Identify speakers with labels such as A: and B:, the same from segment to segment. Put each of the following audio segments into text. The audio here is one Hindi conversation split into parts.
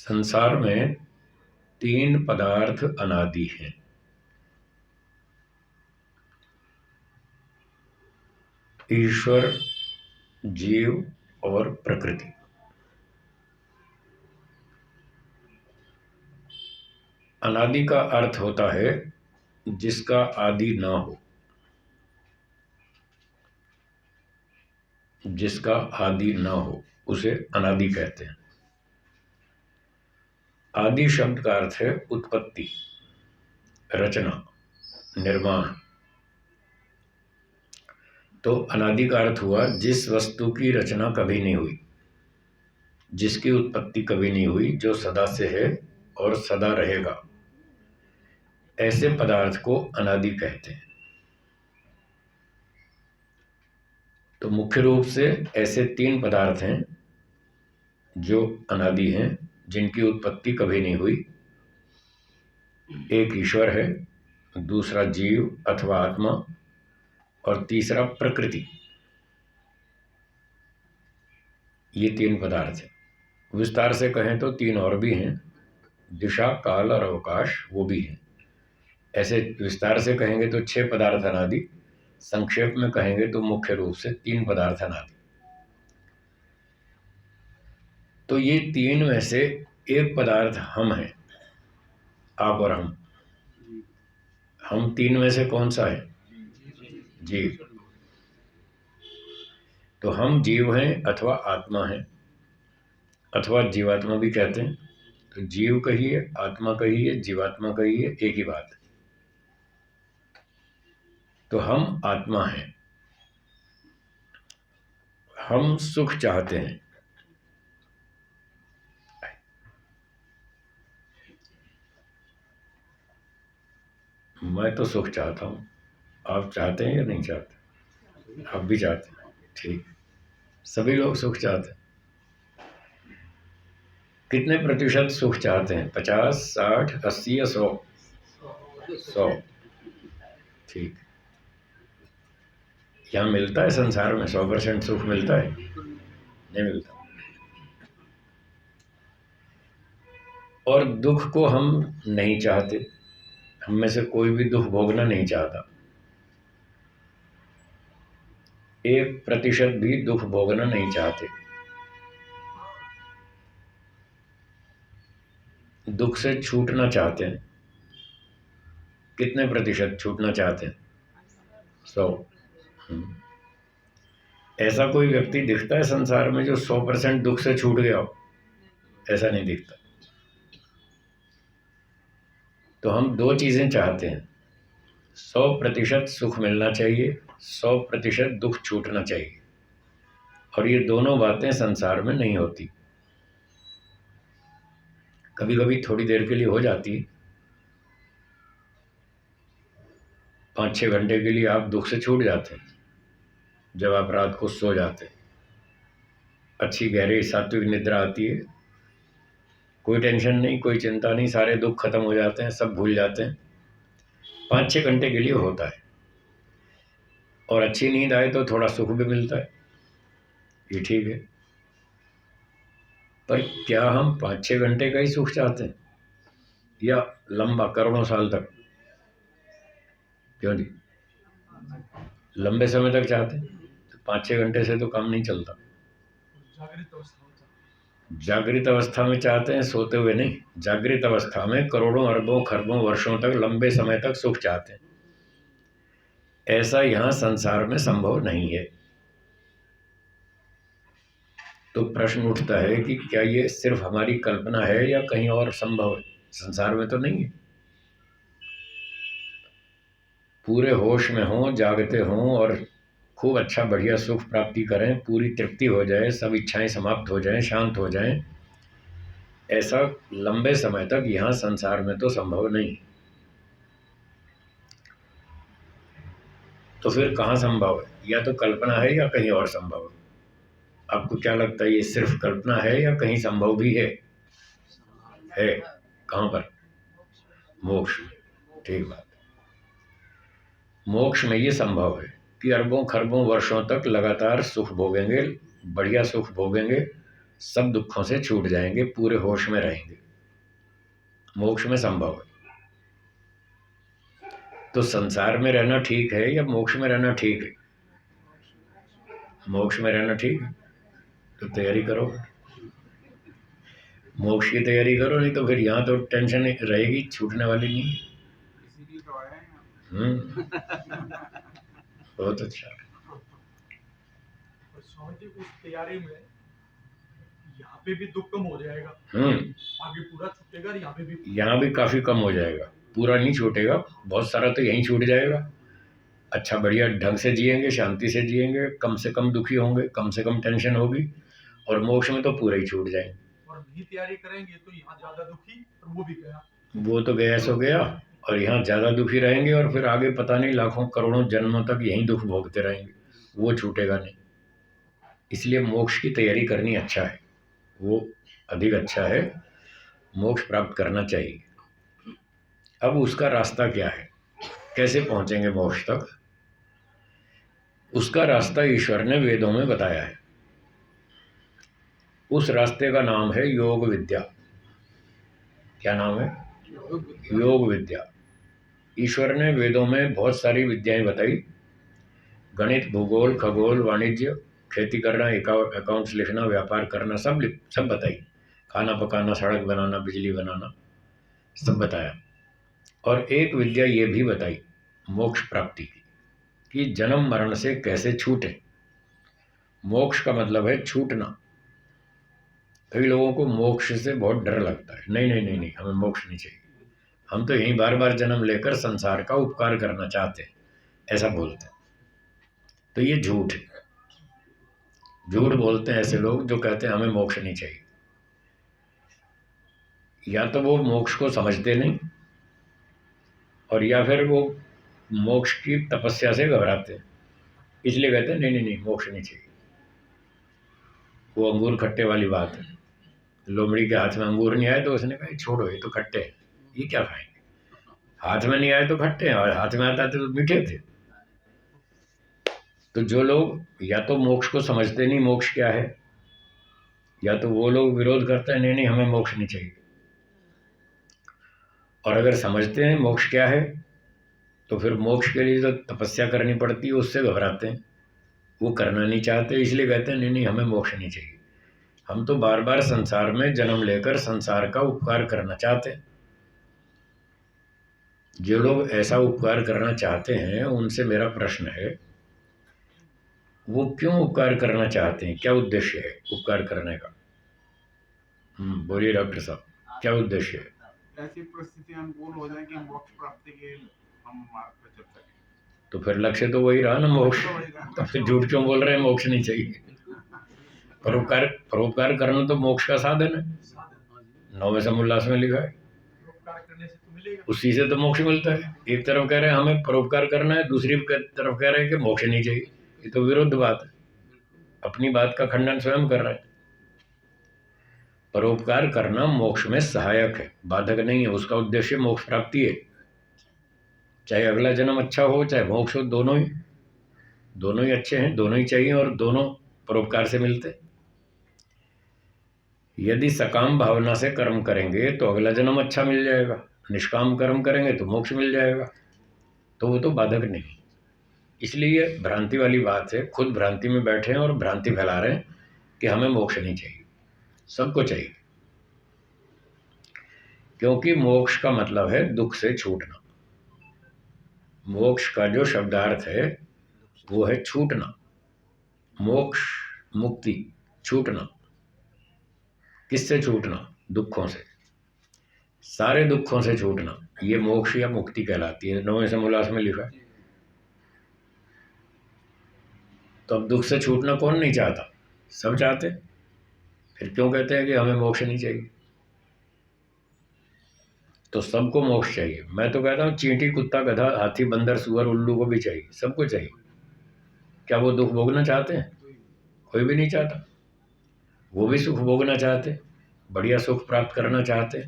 A: संसार में तीन पदार्थ अनादि हैं। ईश्वर, जीव और प्रकृति। अनादि का अर्थ होता है जिसका आदि ना हो। जिसका आदि ना हो उसे अनादि कहते हैं। आदि शब्द का अर्थ है उत्पत्ति, रचना, निर्माण। तो अनादि का अर्थ हुआ जिस वस्तु की रचना कभी नहीं हुई, जिसकी उत्पत्ति कभी नहीं हुई, जो सदा से है और सदा रहेगा, ऐसे पदार्थ को अनादि कहते हैं। तो मुख्य रूप से ऐसे तीन पदार्थ हैं जो अनादि हैं, जिनकी उत्पत्ति कभी नहीं हुई। एक ईश्वर है, दूसरा जीव अथवा आत्मा, और तीसरा प्रकृति। ये तीन पदार्थ हैं। विस्तार से कहें तो तीन और भी हैं, दिशा, काल और अवकाश, वो भी हैं। ऐसे विस्तार से कहेंगे तो 6 पदार्थ अनादि, संक्षेप में कहेंगे तो मुख्य रूप से 3 पदार्थ अनादि। तो ये तीन में से एक पदार्थ हम हैं, आप और हम। हम तीन में से कौन सा है? जीव। तो हम जीव हैं अथवा आत्मा हैं, अथवा जीवात्मा भी कहते हैं। तो जीव कहिए, आत्मा कहिए, जीवात्मा कहिए, एक ही बात है। तो हम आत्मा हैं। हम सुख चाहते हैं। मैं तो सुख चाहता हूं। आप चाहते हैं या नहीं चाहते? आप भी चाहते हैं, ठीक। सभी लोग सुख चाहते हैं। कितने प्रतिशत सुख चाहते हैं? 50, 60, 80 या 100? 100, ठीक। यहाँ मिलता है संसार में 100% सुख मिलता है? नहीं मिलता। और दुख को हम नहीं चाहते। हम में से कोई भी दुख भोगना नहीं चाहता। 1% भी दुख भोगना नहीं चाहते। दुख से छूटना चाहते हैं। कितने प्रतिशत छूटना चाहते हैं? 100। ऐसा कोई व्यक्ति दिखता है संसार में जो 100% दुख से छूट गया हो? ऐसा नहीं दिखता। तो हम दो चीजें चाहते हैं, 100% सुख मिलना चाहिए, 100% दुख छूटना चाहिए। और ये दोनों बातें संसार में नहीं होती। कभी कभी थोड़ी देर के लिए हो जाती है। 5-6 घंटे के लिए आप दुख से छूट जाते हैं जब आप रात को सो जाते हैं। अच्छी गहरी सात्विक निद्रा आती है, कोई टेंशन नहीं, कोई चिंता नहीं, सारे दुख खत्म हो जाते हैं, सब भूल जाते हैं। 5-6 घंटे के लिए होता है। और अच्छी नींद आए तो थोड़ा सुख भी मिलता है, ये ठीक है। पर क्या हम 5-6 घंटे का ही सुख चाहते हैं या लंबा करोड़ों साल तक? क्यों जी? लंबे समय तक चाहते हैं तो 5-6 घंटे से तो काम नहीं चलता। जागृत अवस्था में चाहते हैं, सोते हुए नहीं। जागृत अवस्था में करोड़ों अरबों खरबों वर्षों तक, लंबे समय तक सुख चाहते हैं। ऐसा यहां संसार में संभव नहीं है। तो प्रश्न उठता है कि क्या ये सिर्फ हमारी कल्पना है या कहीं और संभव है? संसार में तो नहीं है। पूरे होश में हों, जागते हों और खूब अच्छा बढ़िया सुख प्राप्ति करें, पूरी तृप्ति हो जाए, सब इच्छाएं समाप्त हो जाएं, शांत हो जाएं, ऐसा लंबे समय तक यहाँ संसार में तो संभव नहीं। तो फिर कहाँ संभव है? या तो कल्पना है या कहीं और संभव है। आपको क्या लगता है, ये सिर्फ कल्पना है या कहीं संभव भी है? है। कहाँ पर? मोक्ष। ठीक बात। मोक्ष में ये संभव है कि अरबों खरबों वर्षों तक लगातार सुख भोगेंगे, बढ़िया सुख भोगेंगे, सब दुखों से छूट जाएंगे, पूरे होश में रहेंगे, मोक्ष में संभव है। तो संसार में रहना ठीक है या मोक्ष में रहना ठीक है? मोक्ष में रहना ठीक है, तो तैयारी करो, मोक्ष की तैयारी करो, नहीं तो फिर यहाँ तो टेंशन रहेगी, छूटने वाली नहीं।
B: इसीलिए तो आए हैं।
A: बहुत अच्छा।
C: स्वामी जी उस तैयारी में यहाँ पे भी दुख कम हो जाएगा, आगे पूरा छूटेगा, यहाँ भी काफी कम हो जाएगा। पूरा नहीं छूटेगा, बहुत सारा तो यहीं छूट जाएगा। अच्छा बढ़िया ढंग से जिएंगे, शांति से जिएंगे, कम से कम दुखी होंगे, कम से कम टेंशन होगी, और मोक्ष में तो पूरा ही छूट जाएंगे। और नहीं तैयारी करेंगे तो यहाँ ज्यादा दुखी, और वो भी गया, वो तो गया सो गया, और यहाँ ज्यादा दुखी रहेंगे, और फिर आगे पता नहीं लाखों करोड़ों जन्मों तक यहीं दुख भोगते रहेंगे, वो छूटेगा नहीं। इसलिए मोक्ष की तैयारी करनी अच्छा है, वो अधिक अच्छा है, मोक्ष प्राप्त करना चाहिए। अब उसका रास्ता क्या है, कैसे पहुंचेंगे मोक्ष तक? उसका रास्ता ईश्वर ने वेदों में बताया है। उस रास्ते का नाम है योग विद्या। क्या नाम है? योग विद्या। ईश्वर ने वेदों में बहुत सारी विद्याएं बताई, गणित, भूगोल, खगोल, वाणिज्य, खेती करना, अकाउंट्स लिखना, व्यापार करना, सब बताई, खाना पकाना, सड़क बनाना, बिजली बनाना, सब बताया। और एक विद्या ये भी बताई मोक्ष प्राप्ति की, कि जन्म मरण से कैसे छूटे। मोक्ष का मतलब है छूटना। कई लोगों को मोक्ष से बहुत डर लगता है, नहीं नहीं नहीं नहीं, हमें मोक्ष नहीं चाहिए, हम तो यहीं बार बार जन्म लेकर संसार का उपकार करना चाहते हैं, ऐसा बोलते हैं। तो ये झूठ है, झूठ बोलते हैं ऐसे लोग जो कहते हैं हमें मोक्ष नहीं चाहिए। या तो वो मोक्ष को समझते नहीं, और या फिर वो मोक्ष की तपस्या से घबराते हैं, इसलिए कहते हैं नहीं नहीं नहीं, मोक्ष नहीं चाहिए। वो अंगूर खट्टे वाली बात है, लोमड़ी के हाथ में अंगूर नहीं आए तो उसने कहा छोड़ो, ये तो खट्टे हैं, ये क्या खाएंगे, हाथ में नहीं आए तो खट्टे हैं, और हाथ में आता थे तो मीठे थे। तो जो लोग या तो मोक्ष को समझते नहीं मोक्ष क्या है, या तो वो लोग विरोध करते हैं नहीं नहीं हमें मोक्ष नहीं चाहिए, और अगर समझते हैं मोक्ष क्या है तो फिर मोक्ष के लिए जो तपस्या करनी पड़ती है उससे घबराते हैं, वो करना नहीं चाहते, इसलिए कहते हैं नहीं नहीं हमें मोक्ष नहीं चाहिए, हम तो बार बार संसार में जन्म लेकर संसार का उपकार करना चाहते हैं। जो लोग ऐसा उपकार करना चाहते हैं उनसे मेरा प्रश्न है, वो क्यों उपकार करना चाहते हैं, क्या उद्देश्य है उपकार करने का? बोलिए डॉक्टर साहब, क्या उद्देश्य है?
B: ऐसी परिस्थिति अनुकूल हो जाए कि मोक्ष प्राप्ति के हम मार्ग पर चल सकें।
A: तो फिर लक्ष्य तो वही रहा ना, मोक्ष। तो फिर झूठ क्यों बोल रहे हैं मोक्ष नहीं चाहिए? परोपकार करना तो मोक्ष का साधन है, 9वें समुल्लास में लिखा है, उसी से तो मोक्ष मिलता है। एक तरफ कह रहे हैं हमें परोपकार करना है, दूसरी तरफ कह रहे हैं कि मोक्ष नहीं चाहिए, ये तो विरुद्ध बात है, अपनी बात का खंडन स्वयं कर रहे हैं। परोपकार करना मोक्ष में सहायक है, बाधक नहीं है, उसका उद्देश्य मोक्ष प्राप्ति है। चाहे अगला जन्म अच्छा हो चाहे मोक्ष हो, दोनों ही अच्छे हैं, दोनों ही चाहिए, और दोनों परोपकार से मिलते। यदि सकाम भावना से कर्म करेंगे तो अगला जन्म अच्छा मिल जाएगा, निष्काम कर्म करेंगे तो मोक्ष मिल जाएगा, तो वो तो बाधक नहीं। इसलिए ये भ्रांति वाली बात है, खुद भ्रांति में बैठे हैं और भ्रांति फैला रहे हैं कि हमें मोक्ष नहीं चाहिए, सबको चाहिए, क्योंकि मोक्ष का मतलब है दुख से छूटना। मोक्ष का जो शब्दार्थ है वो है छूटना, मोक्ष मुक्ति, छूटना। किससे छूटना? दुखों से, सारे दुखों से छूटना, ये मोक्ष या मुक्ति कहलाती है, 9वें समुल्लास में लिखा है। तो अब दुख से छूटना कौन नहीं चाहता? सब चाहते, फिर क्यों कहते हैं कि हमें मोक्ष नहीं चाहिए? तो सबको मोक्ष चाहिए। मैं तो कहता हूँ चींटी, कुत्ता, गधा, हाथी, बंदर, सुअर, उल्लू को भी चाहिए, सबको चाहिए। क्या वो दुख भोगना चाहते हैं? कोई भी नहीं चाहता, वो भी सुख भोगना चाहते, बढ़िया सुख प्राप्त करना चाहते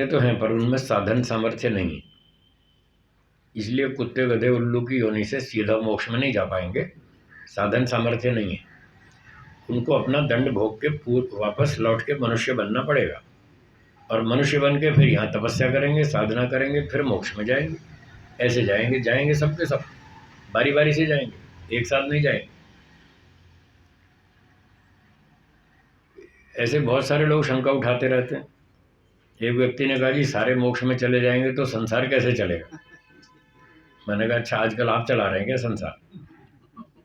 A: तो हैं, पर उनमें साधन सामर्थ्य नहीं है। इसलिए कुत्ते, गधे, उल्लू की योनि से सीधा मोक्ष में नहीं जा पाएंगे, साधन सामर्थ्य नहीं है।
C: उनको अपना दंड भोग के वापस लौट के मनुष्य बनना पड़ेगा, और मनुष्य बन के फिर यहाँ तपस्या करेंगे, साधना करेंगे, फिर मोक्ष में जाएंगे। ऐसे जाएंगे सब के सब, बारी बारी से जाएंगे, एक साथ नहीं जाएंगे। ऐसे बहुत सारे लोग शंका उठाते रहते हैं। एक व्यक्ति ने कहा जी सारे मोक्ष में चले जाएंगे तो संसार कैसे चलेगा। मैंने कहा अच्छा, आजकल आप चला रहे हैं क्या संसार?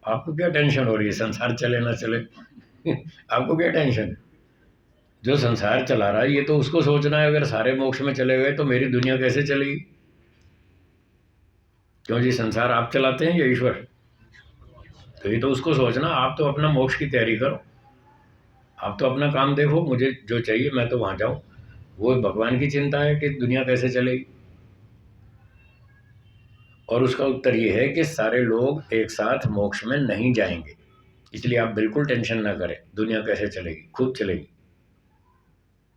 C: आपको क्या टेंशन हो रही है संसार चले ना चले? आपको क्या टेंशन है? जो संसार चला रहा है ये तो उसको सोचना है, अगर सारे मोक्ष में चले गए तो मेरी दुनिया कैसे चलेगी? क्यों जी, संसार आप चलाते हैं या ईश्वर? तो ये तो उसको सोचना। आप तो अपना मोक्ष की तैयारी करो, आप तो अपना काम देखो, मुझे जो चाहिए मैं तो वहां जाऊं। वो भगवान की चिंता है कि दुनिया कैसे चलेगी। और उसका उत्तर ये है कि सारे लोग एक साथ मोक्ष में नहीं जाएंगे, इसलिए आप बिल्कुल टेंशन ना करें। दुनिया कैसे चलेगी? खूब चलेगी।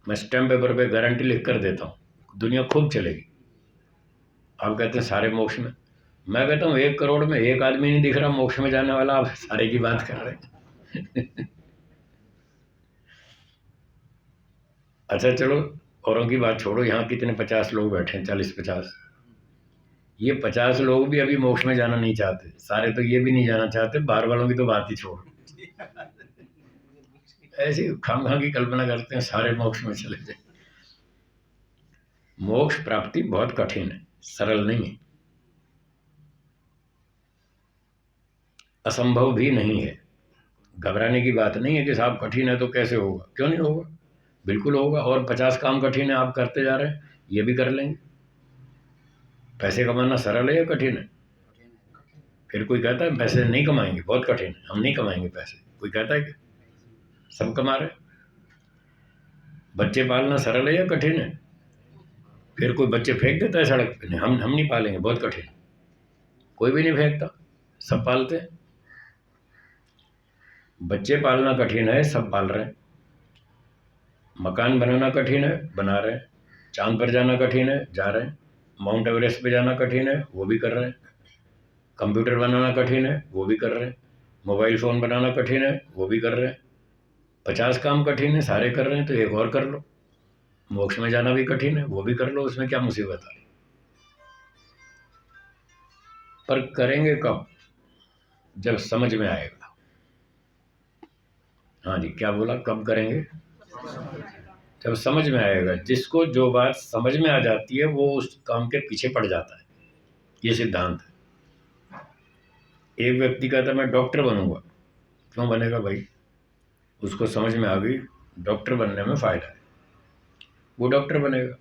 C: मैं स्टैम्प पेपर पे गारंटी लिख कर देता हूँ, दुनिया खूब चलेगी। आप कहते हैं सारे मोक्ष में, मैं कहता हूँ 1 करोड़ में 1 आदमी नहीं दिख रहा मोक्ष में जाने वाला, आप सारे की बात कर रहे हैं। अच्छा चलो, औरों की बात छोड़ो, यहाँ कितने 50 लोग बैठे हैं, 40-50। ये 50 लोग भी अभी मोक्ष में जाना नहीं चाहते, सारे तो ये भी नहीं जाना चाहते, बाहर वालों की तो बात ही छोड़ो। ऐसी खामखा की कल्पना करते हैं सारे मोक्ष में चले जाए। मोक्ष प्राप्ति बहुत कठिन है, सरल नहीं है, असंभव भी नहीं है। घबराने की बात नहीं है कि साहब कठिन है तो कैसे होगा। क्यों नहीं होगा, बिल्कुल होगा। और 50 काम कठिन है, आप करते जा रहे हैं, ये भी कर लेंगे। पैसे कमाना सरल है या कठिन है? फिर कोई कहता है पैसे नहीं कमाएंगे, बहुत कठिन है, हम नहीं कमाएंगे पैसे, कोई कहता है कि सब कमा रहे? बच्चे पालना सरल है या कठिन है? फिर कोई बच्चे फेंक देता है सड़क पे, हम नहीं पालेंगे, बहुत कठिन। कोई भी नहीं फेंकता, सब पालते हैं। बच्चे पालना कठिन है, सब पाल रहे हैं। मकान बनाना कठिन है, बना रहे हैं। चांद पर जाना कठिन है, जा रहे हैं। माउंट एवरेस्ट पे जाना कठिन है, वो भी कर रहे हैं। कंप्यूटर बनाना कठिन है, वो भी कर रहे हैं। मोबाइल फ़ोन बनाना कठिन है, वो भी कर रहे हैं। 50 काम कठिन है, सारे कर रहे हैं, तो एक और कर लो। मोक्ष में जाना भी कठिन है, वो भी कर लो, उसमें क्या मुसीबत है? पर करेंगे कब? जब समझ में आएगा। हाँ जी, क्या बोला? कब करेंगे? जब समझ में आएगा। जिसको जो बात समझ में आ जाती है वो उस काम के पीछे पड़ जाता है, ये सिद्धांत है। एक व्यक्ति कहता है मैं डॉक्टर बनूंगा, क्यों बनेगा भाई? उसको समझ में आ गई डॉक्टर बनने में फ़ायदा है, वो डॉक्टर बनेगा।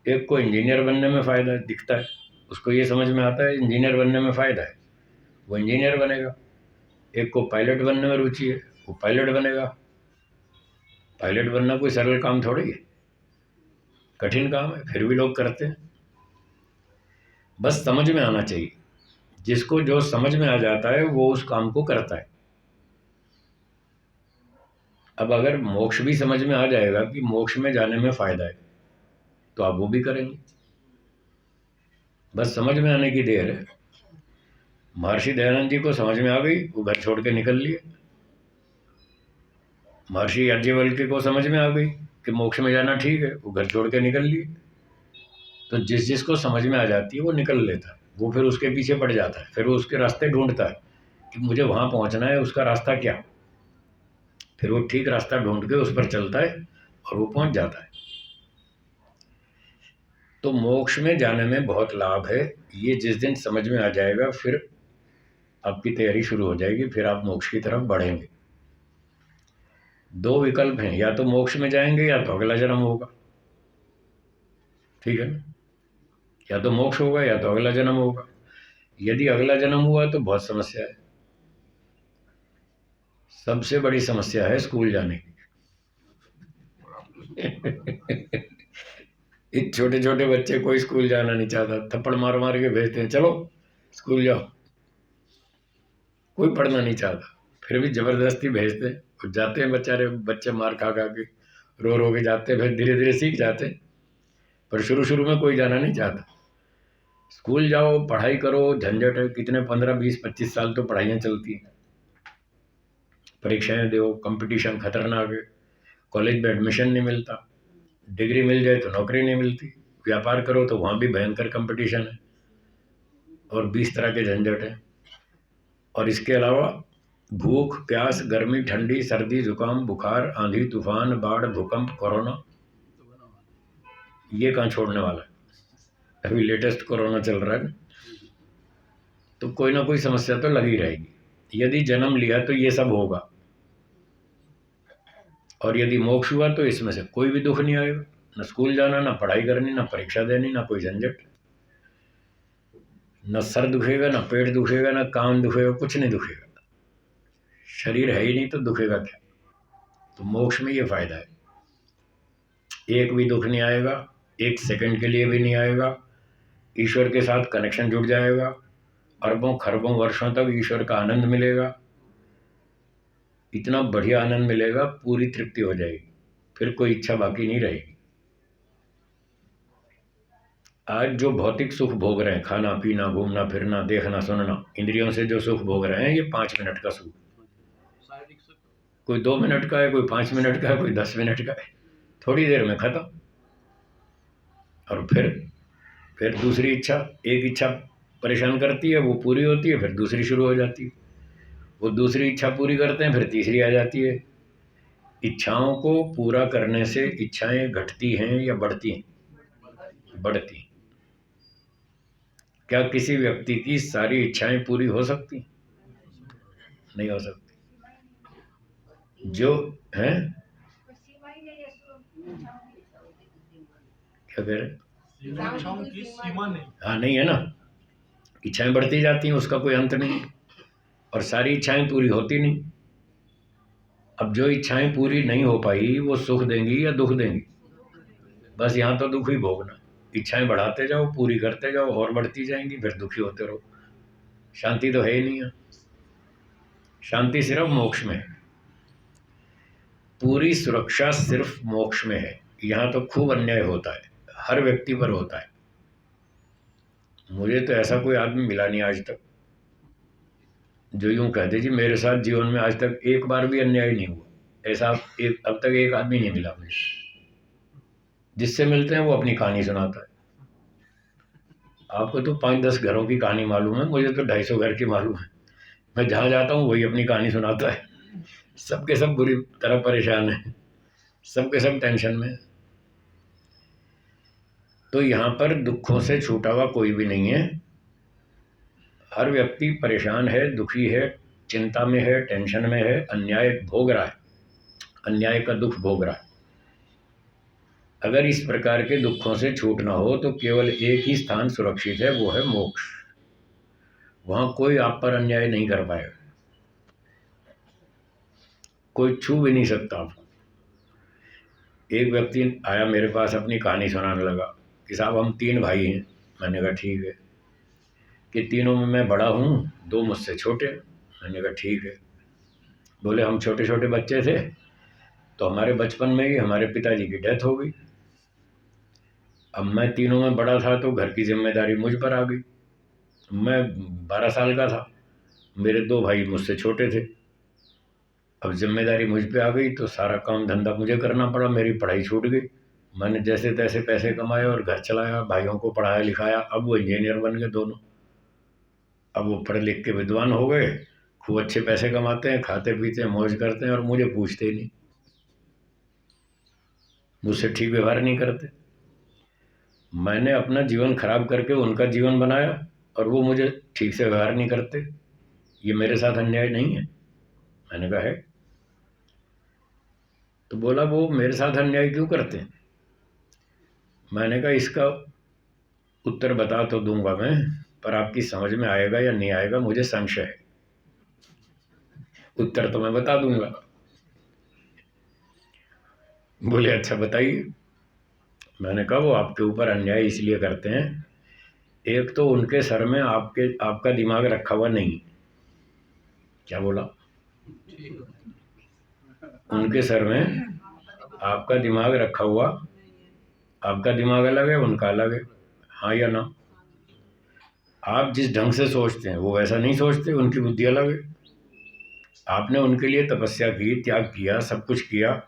C: एक को इंजीनियर बनने में फ़ायदा दिखता है, उसको ये समझ में आता है इंजीनियर बनने में फ़ायदा है, वो इंजीनियर बनेगा। एक को पायलट बनने में रुचि है, वो पायलट बनेगा। पायलट बनना कोई सरल काम थोड़ी है, कठिन काम है, फिर भी लोग करते हैं। बस समझ में आना चाहिए। जिसको जो समझ में आ जाता है वो उस काम को करता है। अब अगर मोक्ष भी समझ में आ जाएगा कि मोक्ष में जाने में फ़ायदा है, तो आप वो भी करेंगे। बस समझ में आने की देर है। महर्षि दयानंद जी को समझ में आ गई, वो घर छोड़ के निकल लिए। महर्षि याज्ञवल्क्य को समझ में आ गई कि मोक्ष में जाना ठीक है, वो घर छोड़ के निकल लिए। तो जिस जिसको समझ में आ जाती है वो निकल लेता है, वो फिर उसके पीछे पड़ जाता है, फिर वो उसके रास्ते ढूंढता है कि मुझे वहाँ पहुँचना है, उसका रास्ता क्या। फिर वो ठीक रास्ता ढूंढ के उस पर चलता है और वो पहुँच जाता है। तो मोक्ष में जाने में बहुत लाभ है। ये जिस दिन समझ में आ जाएगा फिर आपकी तैयारी शुरू हो जाएगी, फिर आप मोक्ष की तरफ बढ़ेंगे। 2 विकल्प हैं, या तो मोक्ष में जाएंगे या तो अगला जन्म होगा, ठीक है ना? या तो मोक्ष होगा या तो अगला जन्म होगा। यदि अगला जन्म हुआ तो बहुत समस्या है। सबसे बड़ी समस्या है स्कूल जाने की। इस छोटे छोटे बच्चे कोई स्कूल जाना नहीं चाहता, थप्पड़ मार मार के भेजते हैं, चलो स्कूल जाओ। कोई पढ़ना नहीं चाहता, फिर भी ज़बरदस्ती भेजते हैं। और जाते हैं बेचारे बच्चे मार खा खा के, रो रो के जाते हैं, फिर धीरे धीरे सीख जाते हैं। पर शुरू शुरू में कोई जाना नहीं चाहता। स्कूल जाओ, पढ़ाई करो, झंझट है कितने, 15, 20, 25 साल तो पढ़ाइयाँ चलती हैं। परीक्षाएं दो, कंपटीशन खतरनाक है, कॉलेज में एडमिशन नहीं मिलता, डिग्री मिल जाए तो नौकरी नहीं मिलती, व्यापार करो तो वहाँ भी भयंकर कंपटीशन है और 20 तरह के झंझट हैं। और इसके अलावा भूख, प्यास, गर्मी, ठंडी, सर्दी, जुकाम, बुखार, आंधी, तूफान, बाढ़, भूकंप, कोरोना, ये कहाँ छोड़ने वाला है। अभी लेटेस्ट कोरोना चल रहा है, तो कोई ना कोई समस्या तो लगी रहेगी। यदि जन्म लिया तो ये सब होगा, और यदि मोक्ष हुआ तो इसमें से कोई भी दुख नहीं आएगा। न स्कूल जाना, ना पढ़ाई करनी, ना परीक्षा देनी, ना कोई झंझट, न सर दुखेगा, ना पेट दुखेगा, ना कान दुखेगा, कुछ नहीं दुखेगा। शरीर है ही नहीं तो दुखेगा क्या। तो मोक्ष में ये फायदा है, एक भी दुख नहीं आएगा, एक सेकंड के लिए भी नहीं आएगा। ईश्वर के साथ कनेक्शन जुड़ जाएगा, अरबों खरबों वर्षों तक ईश्वर का आनंद मिलेगा, इतना बढ़िया आनंद मिलेगा, पूरी तृप्ति हो जाएगी, फिर कोई इच्छा बाकी नहीं रहेगी। आज जो भौतिक सुख भोग रहे हैं, खाना पीना, घूमना फिरना, देखना सुनना, इंद्रियों से जो सुख भोग रहे हैं, ये 5 मिनट का सुख, कोई 2 मिनट का है, कोई 5 मिनट का है, कोई 10 मिनट का है, थोड़ी देर में खत्म। और फिर दूसरी इच्छा, एक इच्छा परेशान करती है, वो पूरी होती है, फिर दूसरी शुरू हो जाती है, वो दूसरी इच्छा पूरी करते हैं, फिर तीसरी आ जाती है। इच्छाओं को पूरा करने से इच्छाएं घटती हैं या बढ़ती हैं? बढ़ती हैं। क्या किसी व्यक्ति की सारी इच्छाएं पूरी हो सकती? नहीं हो सकती। जो हैं, क्या कह रहे हैं?
B: इच्छाओं की सीमा नहीं।
C: हाँ, नहीं है ना, इच्छाएं बढ़ती जाती हैं, उसका कोई अंत नहीं, और सारी इच्छाएं पूरी होती नहीं। अब जो इच्छाएं पूरी नहीं हो पाई, वो सुख देंगी या दुख देंगी? बस यहाँ तो दुख ही भोगना। इच्छाएं बढ़ाते जाओ, पूरी करते जाओ, और बढ़ती जाएंगी, फिर दुखी होते रहो। शांति तो है ही नहीं है। शांति सिर्फ मोक्ष में है, पूरी सुरक्षा सिर्फ मोक्ष में है। यहाँ तो खूब अन्याय होता है, हर व्यक्ति पर होता है। मुझे तो ऐसा कोई आदमी मिला नहीं आज तक जो यूं कहते जी मेरे साथ जीवन में आज तक एक बार भी अन्याय नहीं हुआ। ऐसा अब तक एक आदमी नहीं मिला मुझे। जिससे मिलते हैं वो अपनी कहानी सुनाता है। आपको तो 5-10 घरों की कहानी मालूम है, मुझे तो 250 घर की मालूम है। मैं जहाँ जाता हूँ वही अपनी कहानी सुनाता है। सबके सब बुरी तरह परेशान है, सबके सब टेंशन में। तो यहाँ पर दुखों से छूटा हुआ कोई भी नहीं है। हर व्यक्ति परेशान है, दुखी है, चिंता में है, टेंशन में है, अन्याय भोग रहा है, अन्याय का दुख भोग रहा है। अगर इस प्रकार के दुखों से छूटना हो तो केवल एक ही स्थान सुरक्षित है, वो है मोक्ष। वहाँ कोई आप पर अन्याय नहीं कर पाएगा, कोई छू भी नहीं सकता आपको। एक व्यक्ति आया मेरे पास, अपनी कहानी सुनाने लगा कि साहब हम 3 भाई हैं। मैंने कहा ठीक है। कि तीनों में मैं बड़ा हूँ, 2 मुझसे छोटे। मैंने कहा ठीक है। बोले हम छोटे छोटे बच्चे थे तो हमारे बचपन में ही हमारे पिताजी की डेथ हो गई। अब मैं तीनों में बड़ा था तो घर की जिम्मेदारी मुझ पर आ गई। मैं 12 साल का था, मेरे 2 भाई मुझसे छोटे थे। अब जिम्मेदारी मुझ पे आ गई तो सारा काम धंधा मुझे करना पड़ा, मेरी पढ़ाई छूट गई। मैंने जैसे तैसे पैसे कमाए और घर चलाया, भाइयों को पढ़ाया लिखाया। अब वो इंजीनियर बन गए दोनों। अब वो पढ़ लिख के विद्वान हो गए, खूब अच्छे पैसे कमाते हैं, खाते पीते हैं, मौज करते हैं, और मुझे पूछते ही नहीं, मुझसे ठीक व्यवहार नहीं करते। मैंने अपना जीवन खराब करके उनका जीवन बनाया और वो मुझे ठीक से व्यवहार नहीं करते। ये मेरे साथ अन्याय नहीं है? मैंने कहा है। तो बोला वो मेरे साथ अन्याय क्यों करते हैं? मैंने कहा इसका उत्तर बता तो दूंगा मैं, पर आपकी समझ में आएगा या नहीं आएगा मुझे संशय है। उत्तर तो मैं बता दूंगा। बोले अच्छा बताइए। मैंने कहा वो आपके ऊपर अन्याय इसलिए करते हैं, एक तो उनके सर में आपका दिमाग रखा हुआ नहीं। क्या बोला? उनके सर में आपका दिमाग रखा हुआ, आपका दिमाग अलग है, उनका अलग है। हाँ या ना? आप जिस ढंग से सोचते हैं वो वैसा नहीं सोचते, उनकी बुद्धि अलग है। आपने उनके लिए तपस्या की, त्याग किया, सब कुछ किया,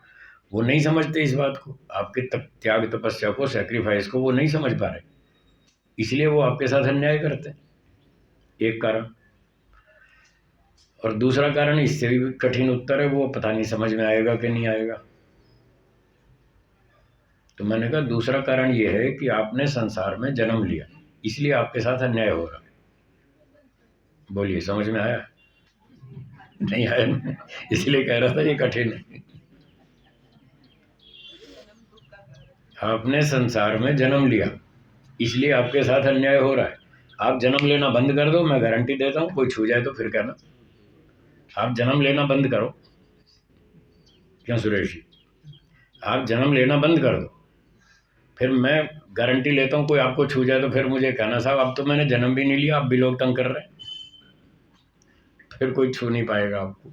C: वो नहीं समझते इस बात को, आपके त्याग, तपस्या को, सेक्रीफाइस को वो नहीं समझ पा रहे, इसलिए वो आपके साथ अन्याय करते हैं, एक कारण। और दूसरा कारण इससे भी कठिन उत्तर है, वो पता नहीं समझ में आएगा कि नहीं आएगा। तो मैंने कहा दूसरा कारण ये है कि आपने संसार में जन्म लिया, इसलिए आपके साथ अन्याय हो रहा है। बोलिए, समझ में आया? नहीं आया? इसलिए कह रहा था ये कठिन है। आपने संसार में जन्म लिया, इसलिए आपके साथ अन्याय हो रहा है। आप जन्म लेना बंद कर दो, मैं गारंटी देता हूँ, कोई छू जाए तो फिर कहना। आप जन्म लेना बंद करो। क्यों सुरेश जी? आप जन्म लेना बंद कर दो, फिर मैं गारंटी लेता हूँ कोई आपको छू जाए तो फिर मुझे कहना, साहब अब तो मैंने जन्म भी नहीं लिया, अब भी लोग तंग कर रहे हैं, फिर कोई छू नहीं पाएगा आपको।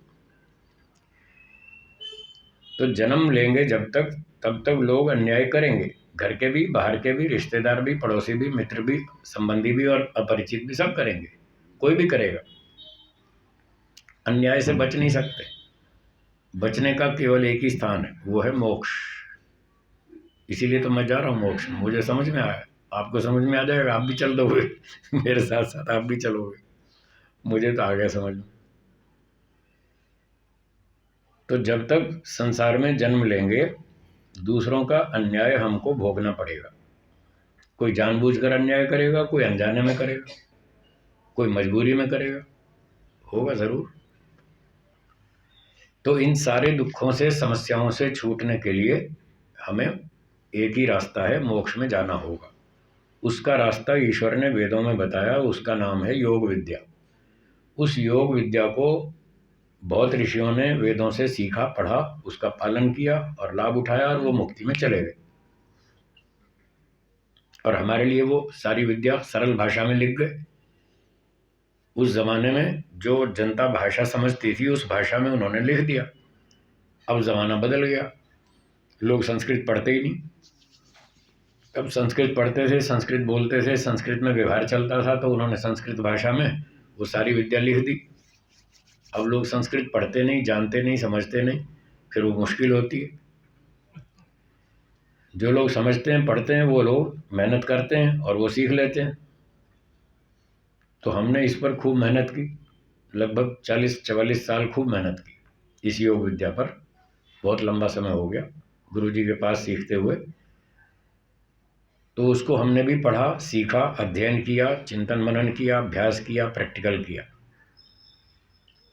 C: तो जन्म लेंगे जब तक, तब तक लोग अन्याय करेंगे, घर के भी, बाहर के भी, रिश्तेदार भी, पड़ोसी भी, मित्र भी, संबंधी भी और अपरिचित भी, सब करेंगे, कोई भी करेगा। अन्याय से बच नहीं सकते। बचने का केवल एक ही स्थान है, वो है मोक्ष। इसीलिए तो मैं जा रहा हूँ मोक्ष। मुझे समझ में आया, आपको समझ में आ जाएगा, आप भी चल दोगे मेरे साथ साथ आप भी चलोगे, मुझे तो आ गया समझ में। तो जब तक संसार में जन्म लेंगे, दूसरों का अन्याय हमको भोगना पड़ेगा। कोई जानबूझकर अन्याय करेगा, कोई अनजाने में करेगा, कोई मजबूरी में करेगा, होगा जरूर। तो इन सारे दुखों से, समस्याओं से छूटने के लिए हमें एक ही रास्ता है, मोक्ष में जाना होगा। उसका रास्ता ईश्वर ने वेदों में बताया, उसका नाम है योग विद्या। उस योग विद्या को बहुत ऋषियों ने वेदों से सीखा, पढ़ा, उसका पालन किया और लाभ उठाया, और वो मुक्ति में चले गए। और हमारे लिए वो सारी विद्या सरल भाषा में लिख गए। उस जमाने में जो जनता भाषा समझती थी, उस भाषा में उन्होंने लिख दिया। अब जमाना बदल गया, लोग संस्कृत पढ़ते ही नहीं। अब संस्कृत पढ़ते थे, संस्कृत बोलते थे, संस्कृत में व्यवहार चलता था, तो उन्होंने संस्कृत भाषा में वो सारी विद्या लिख दी। अब लोग संस्कृत पढ़ते नहीं, जानते नहीं, समझते नहीं, फिर वो मुश्किल होती है। जो लोग समझते हैं, पढ़ते हैं, वो लोग मेहनत करते हैं और वो सीख लेते हैं। तो हमने इस पर खूब मेहनत की, लगभग 40-44 साल खूब मेहनत की इस योग विद्या पर। बहुत लंबा समय हो गया गुरुजी के पास सीखते हुए। तो उसको हमने भी पढ़ा, सीखा, अध्ययन किया, चिंतन मनन किया, अभ्यास किया, प्रैक्टिकल किया।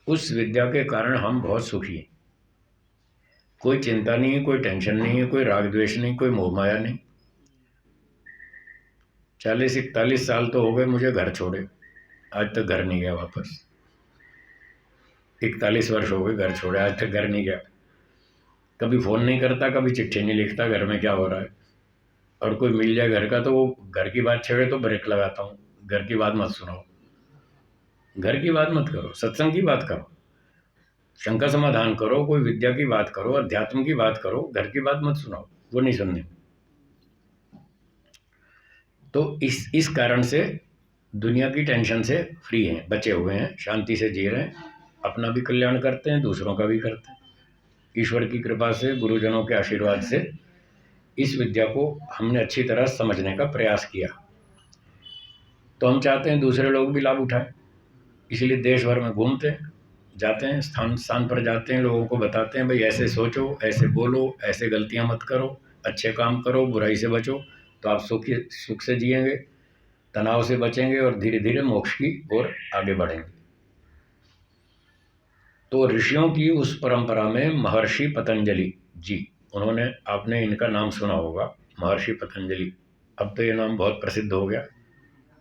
C: उस विद्या के कारण हम बहुत सुखी हैं। कोई चिंता नहीं है, कोई टेंशन नहीं है, कोई राग द्वेष नहीं, कोई मोह माया नहीं। 40-41 साल तो हो गए मुझे घर छोड़े, आज तक घर नहीं गया वापस। 41 वर्ष हो गए घर छोड़े, आज तक घर नहीं गया। कभी फ़ोन नहीं करता, कभी चिट्ठी नहीं लिखता घर में क्या हो रहा है। और कोई मिल जाए घर का तो वो घर की बात छेड़े तो ब्रेक लगाता हूँ, घर की बात मत सुनाओ, घर की बात मत करो, सत्संग की बात करो, शंका समाधान करो, कोई विद्या की बात करो, अध्यात्म की बात करो, घर की बात मत सुनाओ, वो नहीं सुननी। तो इस कारण से दुनिया की टेंशन से फ्री हैं, बचे हुए हैं, शांति से जी रहे हैं, अपना भी कल्याण करते हैं, दूसरों का भी करते हैं। ईश्वर की कृपा से, गुरुजनों के आशीर्वाद से इस विद्या को हमने अच्छी तरह समझने का प्रयास किया। तो हम चाहते हैं दूसरे लोग भी लाभ उठाएं, इसलिए देश भर में घूमते हैं, जाते हैं, स्थान स्थान पर जाते हैं, लोगों को बताते हैं भाई ऐसे सोचो, ऐसे बोलो, ऐसे गलतियां मत करो, अच्छे काम करो, बुराई से बचो, तो आप सुख से जिएंगे, तनाव से बचेंगे और धीरे धीरे मोक्ष की ओर आगे बढ़ेंगे। तो ऋषियों की उस परंपरा में महर्षि पतंजलि जी, उन्होंने, आपने इनका नाम सुना होगा, महर्षि पतंजलि। अब तो ये नाम बहुत प्रसिद्ध हो गया,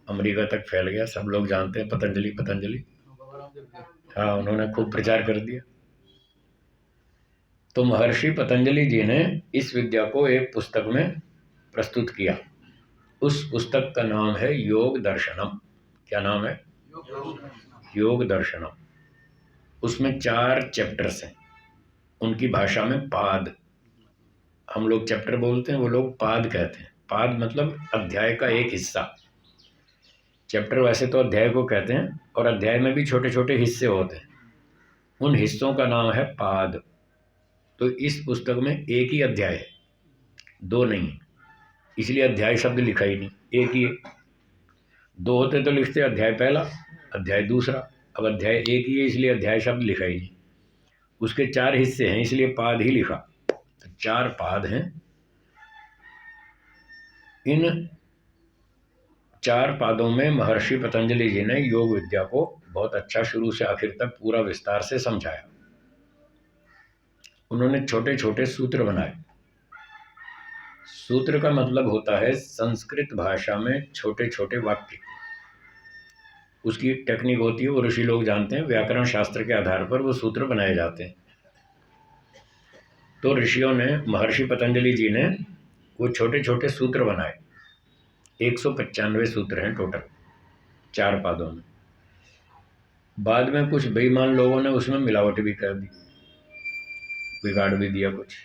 C: अमेरिका तक फैल गया, सब लोग जानते हैं पतंजलि पतंजलि। हाँ, उन्होंने खूब प्रचार कर दिया। तो महर्षि पतंजलि जी ने इस विद्या को एक पुस्तक में प्रस्तुत किया। उस पुस्तक का नाम है योग दर्शनम। क्या नाम है? योग दर्शनम। उसमें 4 चैप्टर्स हैं, उनकी भाषा में पाद। हम लोग चैप्टर बोलते हैं, वो लोग पाद कहते हैं। पाद मतलब अध्याय का एक हिस्सा। चैप्टर वैसे तो अध्याय को कहते हैं, और अध्याय में भी छोटे छोटे हिस्से होते हैं। उन हिस्सों का नाम है पाद। तो इस पुस्तक में एक ही अध्याय है, दो नहीं, इसलिए अध्याय शब्द लिखा ही नहीं, एक ही है। दो होते तो लिखते अध्याय पहला, अध्याय दूसरा। अब अध्याय एक ही है, इसलिए अध्याय शब्द लिखा ही नहीं। उसके 4 हिस्से हैं, इसलिए पाद ही लिखा। तो 4 पाद हैं। इन 4 पादों में महर्षि पतंजलि जी ने योग विद्या को बहुत अच्छा शुरू से आखिर तक पूरा विस्तार से समझाया। उन्होंने छोटे छोटे सूत्र बनाए। सूत्र का मतलब होता है संस्कृत भाषा में छोटे छोटे वाक्य। उसकी टेक्निक होती है, वो ऋषि लोग जानते हैं, व्याकरण शास्त्र के आधार पर वो सूत्र बनाए जाते हैं। तो ऋषियों ने, महर्षि पतंजलि जी ने वो छोटे छोटे सूत्र बनाए। 195 सूत्र हैं टोटल 4 पादों में। बाद में कुछ बेईमान लोगों ने उसमें मिलावट भी कर दी, बिगाड़ भी दिया कुछ।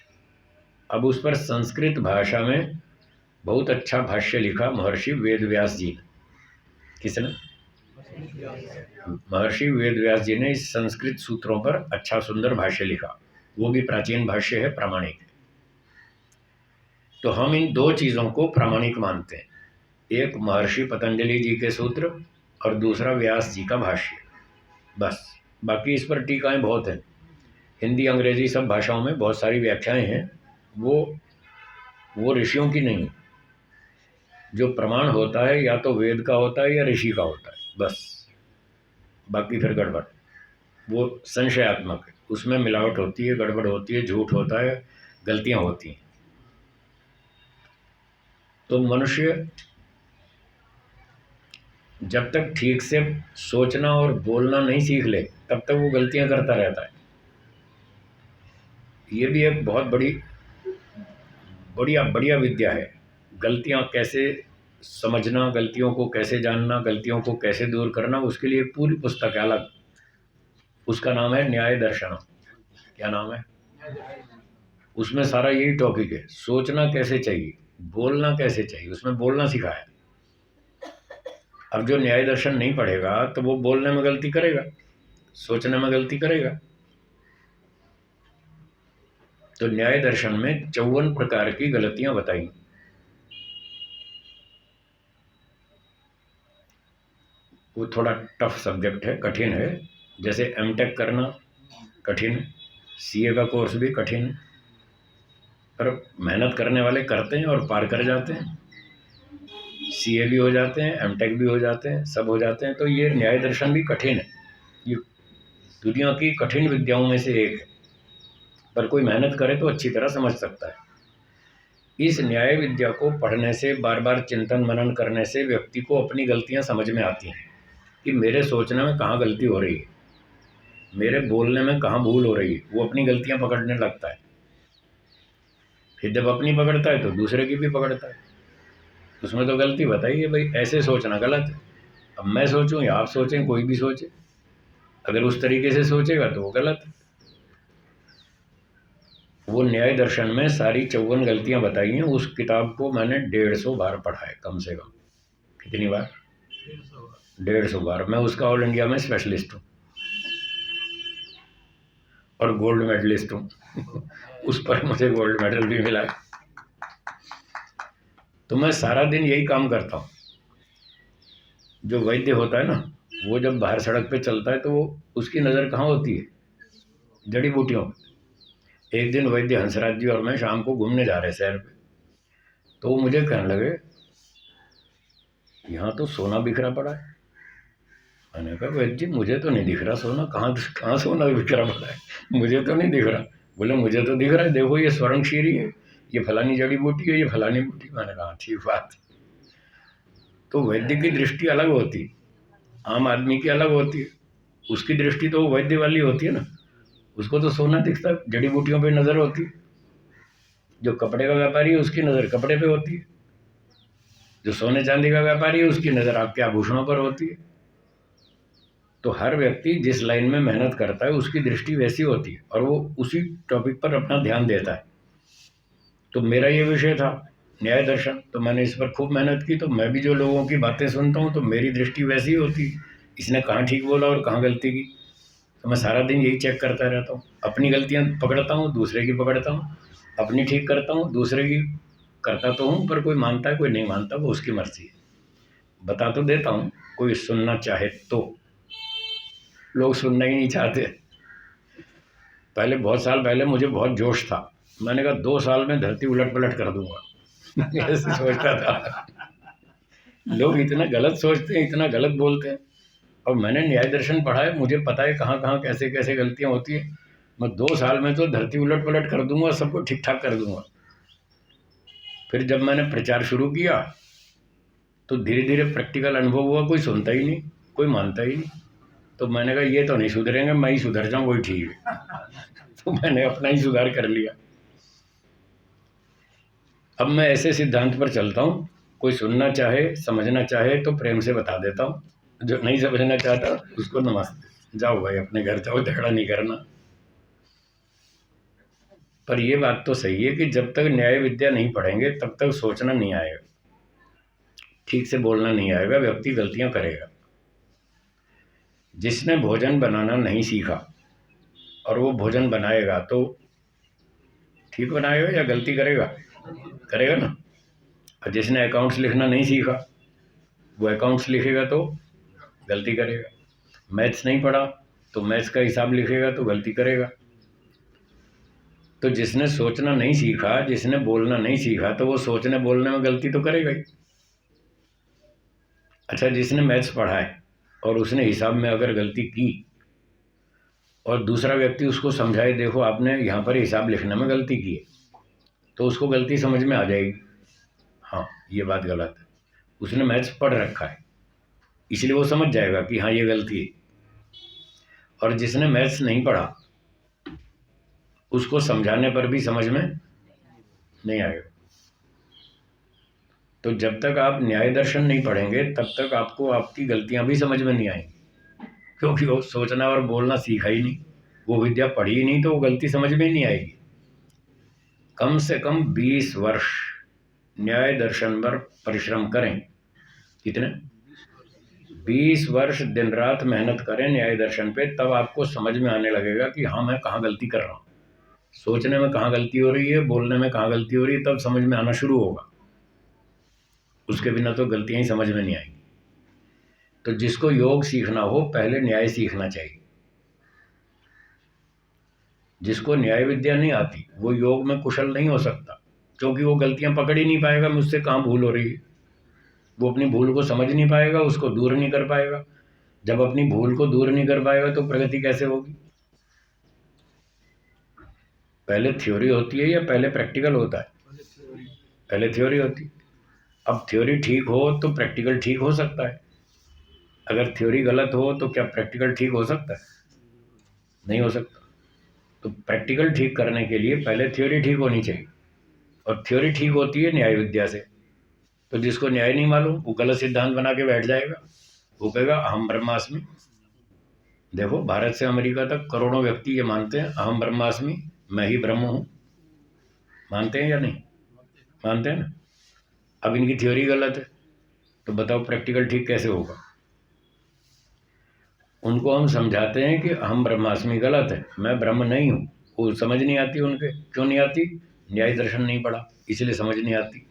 C: अब उस पर संस्कृत भाषा में बहुत अच्छा भाष्य लिखा महर्षि वेदव्यास जी ने। किसने? महर्षि वेदव्यास जी ने इस संस्कृत सूत्रों पर अच्छा सुंदर भाष्य लिखा। वो भी प्राचीन भाष्य है, प्रामाणिक है। तो हम इन 2 चीज़ों को प्रामाणिक मानते हैं, एक महर्षि पतंजलि जी के सूत्र और दूसरा व्यास जी का भाष्य, बस। बाकी इस पर टीकाएं बहुत हैं, हिंदी अंग्रेजी सब भाषाओं में बहुत सारी व्याख्याएं हैं। वो ऋषियों की नहीं, जो प्रमाण होता है या तो वेद का होता है या ऋषि का होता है, बस। बाकी फिर गड़बड़, वो संशयात्मक है, उसमें मिलावट होती है, गड़बड़ होती है, झूठ होता है, गलतियां होती हैं। तो मनुष्य जब तक ठीक से सोचना और बोलना नहीं सीख ले तब तक वो गलतियां करता रहता है। ये भी एक बहुत बढ़िया विद्या है। गलतियां कैसे समझना, गलतियों को कैसे जानना, गलतियों को कैसे दूर करना, उसके लिए पूरी पुस्तक है अलग। उसका नाम है न्याय दर्शन। क्या नाम है? उसमें सारा यही टॉपिक है, सोचना कैसे चाहिए, बोलना कैसे चाहिए, उसमें बोलना सिखाया। अब जो न्याय दर्शन नहीं पढ़ेगा तो वो बोलने में गलती करेगा, सोचने में गलती करेगा। तो न्याय दर्शन में 54 प्रकार की गलतियां बताई। वो थोड़ा टफ सब्जेक्ट है, कठिन है। जैसे एमटेक करना कठिन है, सीए का कोर्स भी कठिन है, पर मेहनत करने वाले करते हैं और पार कर जाते हैं। सीए भी हो जाते हैं, एमटेक भी हो जाते हैं, सब हो जाते हैं। तो ये न्याय दर्शन भी कठिन है, ये दुनिया की कठिन विद्याओं में से एक है, पर कोई मेहनत करे तो अच्छी तरह समझ सकता है। इस न्याय विद्या को पढ़ने से, बार बार चिंतन मनन करने से व्यक्ति को अपनी गलतियां समझ में आती हैं कि मेरे सोचने में कहाँ गलती हो रही है, मेरे बोलने में कहाँ भूल हो रही है। वो अपनी गलतियां पकड़ने लगता है। फिर जब अपनी पकड़ता है तो दूसरे की भी पकड़ता है। उसमें तो गलती बताइए भाई, ऐसे सोचना गलत है। अब मैं सोचूं या आप सोचें, कोई भी सोचे, अगर उस तरीके से सोचेगा तो वो गलत है। वो न्याय दर्शन में सारी 54 गलतियां बताई हैं। उस किताब को मैंने 150 बार पढ़ा है, कम से कम। कितनी बार? 150 बार। मैं उसका ऑल इंडिया में स्पेशलिस्ट हूँ और गोल्ड मेडलिस्ट हूँ। उस पर मुझे गोल्ड मेडल भी मिला है। तो मैं सारा दिन यही काम करता हूँ। जो वैद्य होता है ना, वो जब बाहर सड़क पे चलता है तो वो उसकी नज़र कहाँ होती है? जड़ी बूटियों पे। एक दिन वैद्य हंसराज जी और मैं शाम को घूमने जा रहे शहर पे, तो वो मुझे कहने लगे, यहाँ तो सोना बिखरा पड़ा है। मैंने कहा, वैद्य जी मुझे तो नहीं दिख रहा सोना, कहाँ सोना बिखरा पड़ा है, मुझे तो नहीं दिख रहा। बोले मुझे तो दिख रहा है, देखो ये स्वर्णक्षीरी है, ये फलानी जड़ी बूटी है, ये फलानी बूटी। मैंने कहा ठीक बात। तो वैद्य की दृष्टि अलग होती है, आम आदमी की अलग होती है। उसकी दृष्टि तो वैद्य वाली होती है ना, उसको तो सोना दिखता है, जड़ी बूटियों पे नज़र होती है। जो कपड़े का व्यापारी है उसकी नज़र कपड़े पे होती है, जो सोने चांदी का व्यापारी है उसकी नज़र आपके आभूषणों पर होती है। तो हर व्यक्ति जिस लाइन में मेहनत करता है उसकी दृष्टि वैसी होती है और वो उसी टॉपिक पर अपना ध्यान देता है। तो मेरा ये विषय था न्याय दर्शन, तो मैंने इस पर खूब मेहनत की। तो मैं भी जो लोगों की बातें सुनता हूँ तो मेरी दृष्टि वैसी होती है, इसने कहाँ ठीक बोला और कहाँ गलती की। तो मैं सारा दिन यही चेक करता रहता हूँ, अपनी गलतियाँ पकड़ता हूँ, दूसरे की पकड़ता हूँ, अपनी ठीक करता हूँ, दूसरे की करता तो हूँ, पर कोई मानता है कोई नहीं मानता, वो उसकी मर्जी है। बता तो देता हूँ, कोई सुनना चाहे तो। लोग सुनना ही नहीं चाहते। पहले बहुत साल पहले मुझे बहुत जोश था, मैंने कहा 2 साल में धरती उलट पलट कर दूंगा। ऐसे सोचता था। लोग इतना गलत सोचते हैं, इतना गलत बोलते हैं। और मैंने न्याय दर्शन पढ़ा है, मुझे पता है कहाँ कहाँ कैसे कैसे गलतियाँ होती है। मैं 2 साल में तो धरती उलट पलट कर दूंगा, सबको ठीक ठाक कर दूंगा। फिर जब मैंने प्रचार शुरू किया तो धीरे धीरे प्रैक्टिकल अनुभव हुआ, कोई सुनता ही नहीं, कोई मानता ही नहीं। तो मैंने कहा ये तो नहीं सुधरेंगे, मैं ही सुधर जाऊँ, वही ठीक है। तो मैंने अपना ही सुधार कर लिया। अब मैं ऐसे सिद्धांत पर चलता हूँ, कोई सुनना चाहे समझना चाहे तो प्रेम से बता देता हूँ, जो नहीं समझना चाहता उसको नमस्ते, जाओ भाई अपने घर जाओ, झगड़ा नहीं करना। पर ये बात तो सही है कि जब तक न्याय विद्या नहीं पढ़ेंगे तब तक सोचना नहीं आएगा, ठीक से बोलना नहीं आएगा, व्यक्ति गलतियां करेगा। जिसने भोजन बनाना नहीं सीखा और वो भोजन बनाएगा तो ठीक बनाएगा या गलती करेगा? करेगा ना। और जिसने अकाउंट्स लिखना नहीं सीखा वो अकाउंट्स लिखेगा तो गलती करेगा। मैथ्स नहीं पढ़ा तो मैथ्स का हिसाब लिखेगा तो गलती करेगा। तो जिसने सोचना नहीं सीखा, जिसने बोलना नहीं सीखा, तो वो सोचने बोलने में गलती तो करेगा ही। अच्छा, जिसने मैथ्स पढ़ा है और उसने हिसाब में अगर गलती की और दूसरा व्यक्ति उसको समझाए, देखो आपने यहाँ पर हिसाब लिखने में गलती की है, तो उसको गलती समझ में आ जाएगी, हाँ ये बात गलत है। उसने मैथ्स पढ़ रखा है इसलिए वो समझ जाएगा कि हाँ ये गलती है। और जिसने मैथ्स नहीं पढ़ा उसको समझाने पर भी समझ में नहीं आएगा। तो जब तक आप न्याय दर्शन नहीं पढ़ेंगे तब तक आपको आपकी गलतियां भी समझ में नहीं आएंगी, क्योंकि वो सोचना और बोलना सीखा ही नहीं, वो विद्या पढ़ी ही नहीं, तो वो गलती समझ में ही नहीं आएगी। कम से कम 20 वर्ष न्याय दर्शन पर परिश्रम करें। कितने? 20 वर्ष दिन रात मेहनत करें न्याय दर्शन पे, तब आपको समझ में आने लगेगा कि हाँ मैं कहाँ गलती कर रहा हूँ, सोचने में कहाँ गलती हो रही है, बोलने में कहाँ गलती हो रही है, तब समझ में आना शुरू होगा। उसके बिना तो गलतियां ही समझ में नहीं आएंगी। तो जिसको योग सीखना हो पहले न्याय सीखना चाहिए। जिसको न्याय विद्या नहीं आती वो योग में कुशल नहीं हो सकता, क्योंकि वो गलतियां पकड़ ही नहीं पाएगा, मुझसे कहाँ भूल हो रही है। वो अपनी भूल को समझ नहीं पाएगा, उसको दूर नहीं कर पाएगा। जब अपनी भूल को दूर नहीं कर पाएगा तो प्रगति कैसे होगी? पहले थ्योरी होती है या पहले प्रैक्टिकल होता है? पहले थ्योरी होती है। अब थ्योरी ठीक हो तो प्रैक्टिकल ठीक हो सकता है। अगर थ्योरी गलत हो तो क्या प्रैक्टिकल ठीक हो सकता है? नहीं हो सकता। तो प्रैक्टिकल ठीक करने के लिए पहले थ्योरी ठीक होनी चाहिए, और थ्योरी ठीक होती है न्याय विद्या से। तो जिसको न्याय नहीं मालूम वो गलत सिद्धांत बना के बैठ जाएगा, वो कहेगा अहम ब्रह्मास्मि। देखो भारत से अमेरिका तक करोड़ों व्यक्ति ये मानते हैं अहम ब्रह्मास्मि, मैं ही ब्रह्म हूँ। मानते हैं या नहीं मानते हैं ना? अब इनकी थ्योरी गलत है तो बताओ प्रैक्टिकल ठीक कैसे होगा? उनको हम समझाते हैं कि अहम ब्रह्मास्मि गलत है, मैं ब्रह्म नहीं हूँ, वो समझ नहीं आती उनके। क्यों नहीं आती? न्याय दर्शन नहीं पढ़ा इसलिए समझ नहीं आती।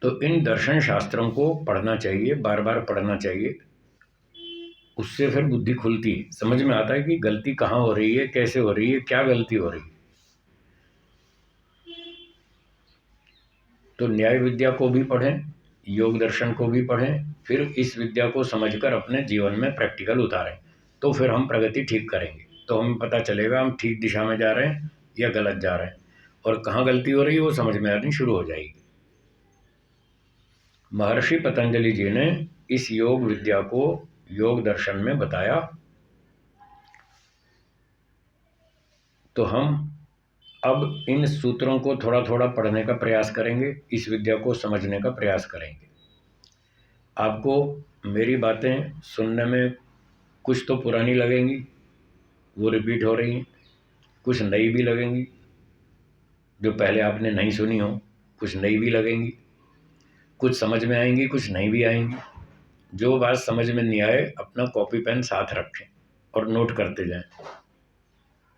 C: तो इन दर्शन शास्त्रों को पढ़ना चाहिए, बार बार पढ़ना चाहिए, उससे फिर बुद्धि खुलती है, समझ में आता है कि गलती कहाँ हो रही है, कैसे हो रही है, क्या गलती हो रही है। तो न्याय विद्या को भी पढ़ें, योग दर्शन को भी पढ़ें, फिर इस विद्या को समझकर अपने जीवन में प्रैक्टिकल उतारें, तो फिर हम प्रगति ठीक करेंगे। तो हमें पता चलेगा हम ठीक दिशा में जा रहे हैं या गलत जा रहे हैं, और कहाँ गलती हो रही है वो समझ में आनी शुरू हो जाएगी। महर्षि पतंजलि जी ने इस योग विद्या को योग दर्शन में बताया, तो हम अब इन सूत्रों को थोड़ा थोड़ा पढ़ने का प्रयास करेंगे, इस विद्या को समझने का प्रयास करेंगे। आपको मेरी बातें सुनने में कुछ तो पुरानी लगेंगी, वो रिपीट हो रही हैं, कुछ नई भी लगेंगी, जो पहले आपने नहीं सुनी हो, कुछ नई भी लगेंगी, कुछ समझ में आएंगी, कुछ नहीं भी आएंगी। जो बात समझ में नहीं आए अपना कॉपी पेन साथ रखें और नोट करते जाएं।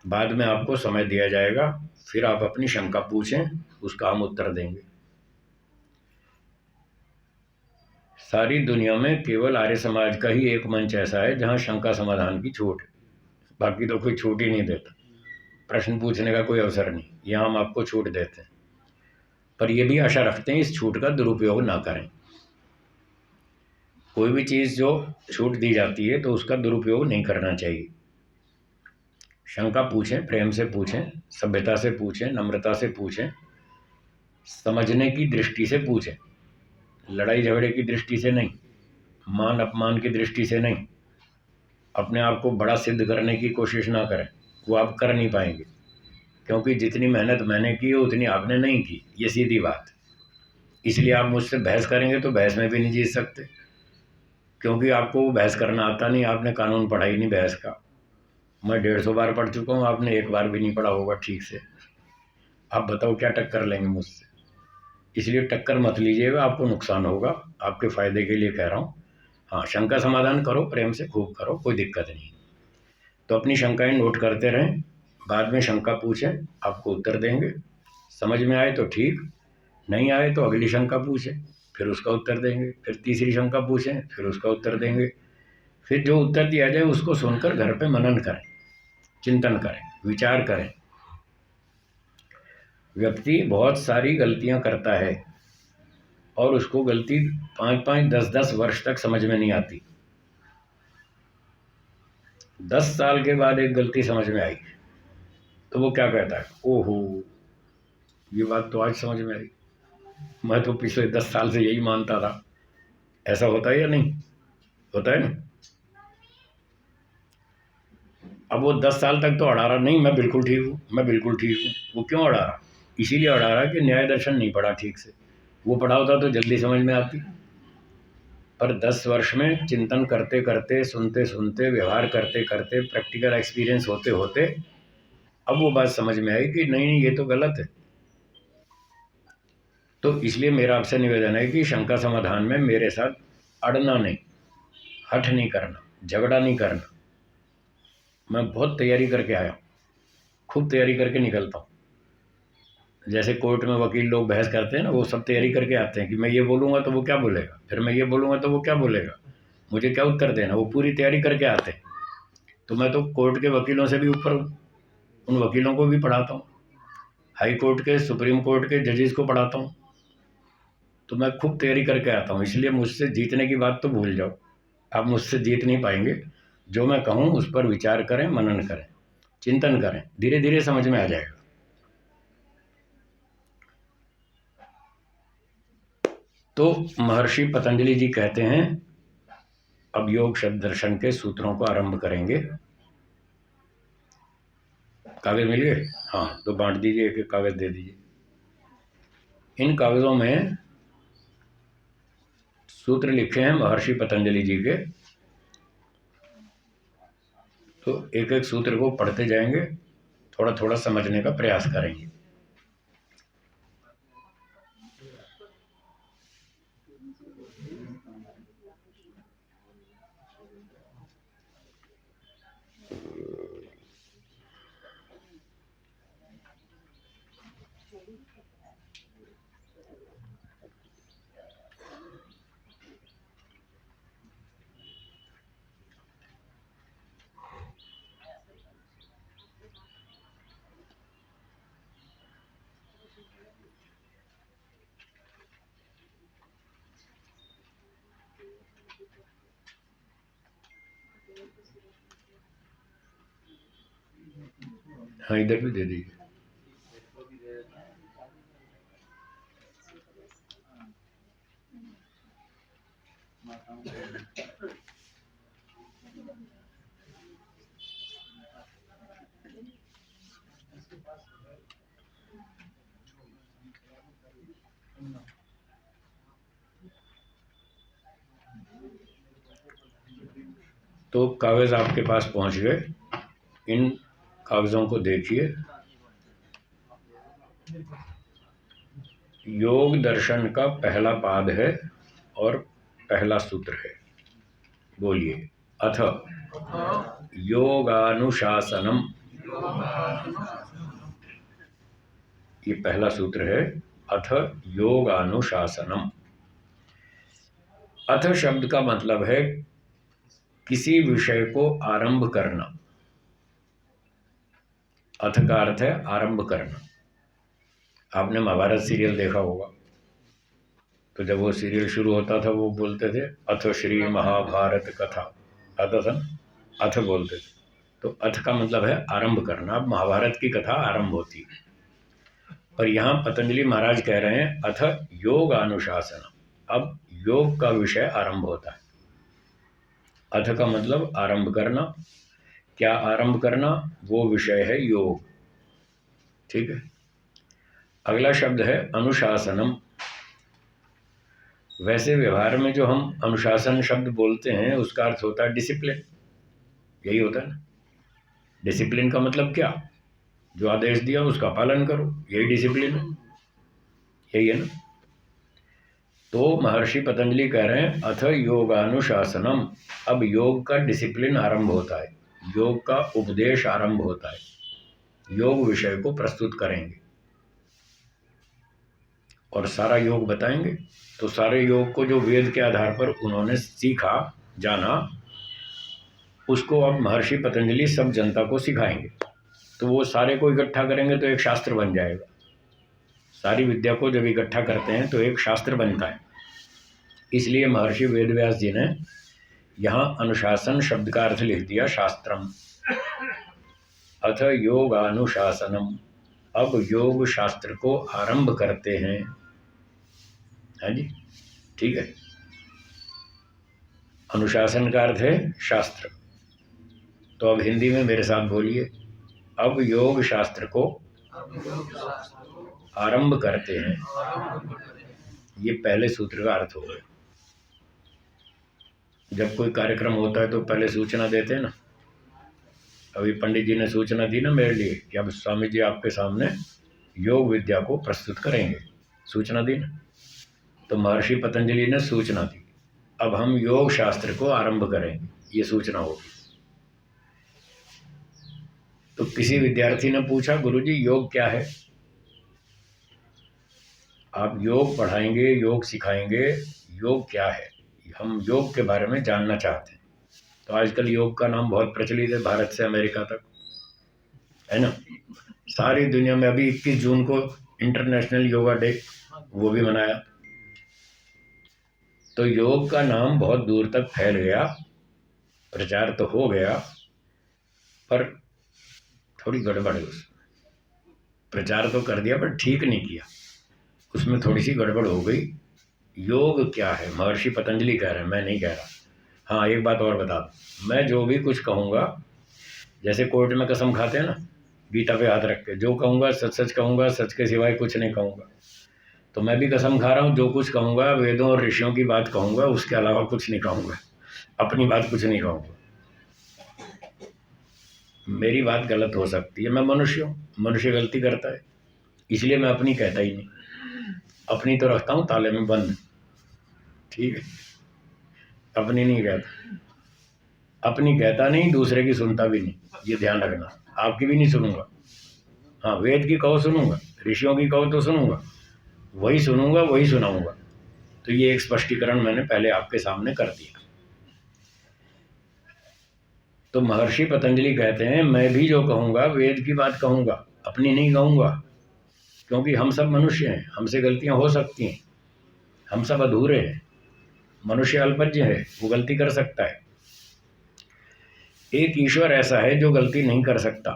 C: बाद में आपको समय दिया जाएगा, फिर आप अपनी शंका पूछें, उसका हम उत्तर देंगे। सारी दुनिया में केवल आर्य समाज का ही एक मंच ऐसा है जहां शंका समाधान की छूट है, बाकी तो कोई छूट ही नहीं देता। प्रश्न पूछने का कोई अवसर नहीं, यहाँ हम आपको छूट देते हैं, पर यह भी आशा रखते हैं इस छूट का दुरुपयोग ना करें। कोई भी चीज़ जो छूट दी जाती है तो उसका दुरुपयोग नहीं करना चाहिए। शंका पूछें, प्रेम से पूछें, सभ्यता से पूछें, नम्रता से पूछें, समझने की दृष्टि से पूछें, लड़ाई झगड़े की दृष्टि से नहीं, मान अपमान की दृष्टि से नहीं। अपने आप को बड़ा सिद्ध करने की कोशिश ना करें, वो आप कर नहीं पाएंगे, क्योंकि जितनी मेहनत मैंने की है उतनी आपने नहीं की, ये सीधी बात। इसलिए आप मुझसे बहस करेंगे तो बहस में भी नहीं जीत सकते, क्योंकि आपको वो बहस करना आता नहीं, आपने कानून पढ़ा ही नहीं बहस का। मैं 150 बार पढ़ चुका हूँ, आपने एक बार भी नहीं पढ़ा होगा ठीक से। आप बताओ क्या टक्कर लेंगे मुझसे? इसलिए टक्कर मत लीजिएगा, आपको नुकसान होगा। आपके फ़ायदे के लिए कह रहा हूँ। हाँ, शंका समाधान करो, प्रेम से खूब करो, कोई दिक्कत नहीं। तो अपनी शंकाएं नोट करते रहें, बाद में शंका पूछें, आपको उत्तर देंगे। समझ में आए तो ठीक, नहीं आए तो अगली शंका पूछें, फिर उसका उत्तर देंगे। फिर तीसरी शंका पूछें, फिर उसका उत्तर देंगे। फिर जो उत्तर दिया जाए उसको सुनकर घर पे मनन करें, चिंतन करें, विचार करें। व्यक्ति बहुत सारी गलतियां करता है और उसको गलती 5-5, 10-10 वर्ष तक समझ में नहीं आती। 10 साल के बाद एक गलती समझ में आई तो वो क्या कहता है, ओहो ये बात तो आज समझ में आई, मैं तो पिछले 10 साल से यही मानता था। ऐसा होता है या नहीं होता है ना? अब वो 10 साल तक तो अड़ा रहा, नहीं मैं बिल्कुल ठीक हूँ, मैं बिल्कुल ठीक हूँ। वो क्यों अड़ा रहा? इसीलिए अड़ा रहा कि न्याय दर्शन नहीं पढ़ा ठीक से। वो पढ़ा होता तो जल्दी समझ में आती। पर 10 वर्ष में चिंतन करते करते, सुनते सुनते, व्यवहार करते करते, प्रैक्टिकल एक्सपीरियंस होते होते अब वो बात समझ में आई कि नहीं नहीं ये तो गलत है। तो इसलिए मेरा आपसे निवेदन है कि शंका समाधान में मेरे साथ अड़ना नहीं, हठ नहीं करना, झगड़ा नहीं करना। मैं बहुत तैयारी करके आया हूँ, खूब तैयारी करके निकलता हूँ। जैसे कोर्ट में वकील लोग बहस करते हैं ना, वो सब तैयारी करके आते हैं कि मैं ये बोलूँगा तो वो क्या बोलेगा, फिर मैं ये बोलूँगा तो वो क्या बोलेगा, मुझे क्या उत्तर देना, वो पूरी तैयारी करके आते हैं। तो मैं तो कोर्ट के वकीलों से भी ऊपर हूँ, उन वकीलों को भी पढ़ाता हूँ, हाई कोर्ट के, सुप्रीम कोर्ट के जजेस को पढ़ाता हूँ। तो मैं खूब तैयारी करके आता हूँ, इसलिए मुझसे जीतने की बात तो भूल जाओ, आप मुझसे जीत नहीं पाएंगे। जो मैं कहूँ उस पर विचार करें, मनन करें, चिंतन करें, धीरे धीरे समझ में आ जाएगा। तो महर्षि पतंजलि जी कहते हैं, अब योग शब्द दर्शन के सूत्रों को आरंभ करेंगे। कागज मिल गए? हाँ, तो बांट दीजिए, एक एक कागज दे दीजिए। इन कागजों में सूत्र लिखे हैं महर्षि पतंजलि जी के, तो एक एक सूत्र को पढ़ते जाएंगे, थोड़ा थोड़ा समझने का प्रयास करेंगे। हाँ, इधर भी दे दीजिए। तो कागज आपके पास पहुंच गए, इन कागजों को देखिए। योग दर्शन का पहला पाद है और पहला सूत्र है। बोलिए। अथ योगानुशासनम, ये पहला सूत्र है। अथ योगानुशासनम। अथ शब्द का मतलब है किसी विषय को आरंभ करना। अथ का अर्थ है आरंभ करना। आपने महाभारत सीरियल देखा होगा, तो जब वो सीरियल शुरू होता था वो बोलते थे अथ श्री महाभारत कथा, अथ अथ बोलते थे। तो अथ का मतलब है आरंभ करना। अब महाभारत की कथा आरंभ होती है, पर यहाँ पतंजलि महाराज कह रहे हैं अथ योग अनुशासन। अब योग का विषय आरंभ होता है। अथ का मतलब आरंभ करना। क्या आरंभ करना? वो विषय है योग। ठीक है। अगला शब्द है अनुशासनम। वैसे व्यवहार में जो हम अनुशासन शब्द बोलते हैं उसका अर्थ होता है डिसिप्लिन। यही होता है ना। डिसिप्लिन का मतलब क्या? जो आदेश दिया उसका पालन करो, यही डिसिप्लिन है, यही है ना। तो महर्षि पतंजलि कह रहे हैं अथ योगानुशासनम। अब योग का डिसिप्लिन आरंभ होता है, योग का उपदेश आरंभ होता है। योग विषय को प्रस्तुत करेंगे और सारा योग बताएंगे। तो सारे योग को जो वेद के आधार पर उन्होंने सीखा, जाना, उसको अब महर्षि पतंजलि सब जनता को सिखाएंगे। तो वो सारे को इकट्ठा करेंगे तो एक शास्त्र बन जाएगा। सारी विद्या को जब इकट्ठा करते हैं तो एक शास्त्र बनता है। इसलिए महर्षि वेदव्यास जी ने यहाँ अनुशासन शब्द का अर्थ लिख दिया शास्त्रम। अथ योगानुशासनम। अब योग शास्त्र को आरंभ करते हैं। हाँ जी, ठीक है। अनुशासन का अर्थ है शास्त्र। तो अब हिंदी में मेरे साथ बोलिए, अब योग शास्त्र को आरंभ करते हैं। ये पहले सूत्र का अर्थ हो गया। जब कोई कार्यक्रम होता है तो पहले सूचना देते हैं ना। अभी पंडित जी ने सूचना दी ना मेरे लिए कि अब स्वामी जी आपके सामने योग विद्या को प्रस्तुत करेंगे, सूचना दी ना। तो महर्षि पतंजलि ने सूचना दी, अब हम योग शास्त्र को आरंभ करेंगे, ये सूचना होगी। तो किसी विद्यार्थी ने पूछा गुरुजी योग क्या है? आप योग पढ़ाएंगे, योग सिखाएंगे, योग क्या है? हम योग के बारे में जानना चाहते हैं। तो आजकल योग का नाम बहुत प्रचलित है, भारत से अमेरिका तक, है ना। सारी दुनिया में अभी 21 जून को इंटरनेशनल योगा डे वो भी मनाया। तो योग का नाम बहुत दूर तक फैल गया, प्रचार तो हो गया, पर थोड़ी गड़बड़ है उसमें। प्रचार तो कर दिया पर ठीक नहीं किया, उसमें थोड़ी सी गड़बड़ हो गई। योग क्या है? महर्षि पतंजलि कह रहे हैं, मैं नहीं कह रहा। हाँ, एक बात और बता दूं, मैं जो भी कुछ कहूँगा, जैसे कोर्ट में कसम खाते हैं ना, गीता पे हाथ रख के, जो कहूँगा सच सच कहूँगा, सच के सिवाय कुछ नहीं कहूँगा। तो मैं भी कसम खा रहा हूँ, जो कुछ कहूँगा वेदों और ऋषियों की बात कहूँगा, उसके अलावा कुछ नहीं कहूँगा, अपनी बात कुछ नहीं कहूँगा। मेरी बात गलत हो सकती है, मैं मनुष्य हूँ, मनुष्य गलती करता है, इसलिए मैं अपनी कहता ही नहीं। अपनी तो रखता हूँ ताले में बंद, ठीक है, अपनी नहीं कहता। अपनी कहता नहीं, दूसरे की सुनता भी नहीं, ये ध्यान रखना। आपकी भी नहीं सुनूंगा। हाँ, वेद की कहो सुनूंगा, ऋषियों की कहो तो सुनूंगा, वही सुनूंगा, वही सुनाऊंगा। तो ये एक स्पष्टीकरण मैंने पहले आपके सामने कर दिया। तो महर्षि पतंजलि कहते हैं मैं भी जो कहूँगा वेद की बात कहूँगा, अपनी नहीं कहूँगा, क्योंकि हम सब मनुष्य हैं, हमसे गलतियाँ हो सकती हैं, हम सब अधूरे हैं, मनुष्य अल्पज्ञ है, वो गलती कर सकता है। एक ईश्वर ऐसा है जो गलती नहीं कर सकता,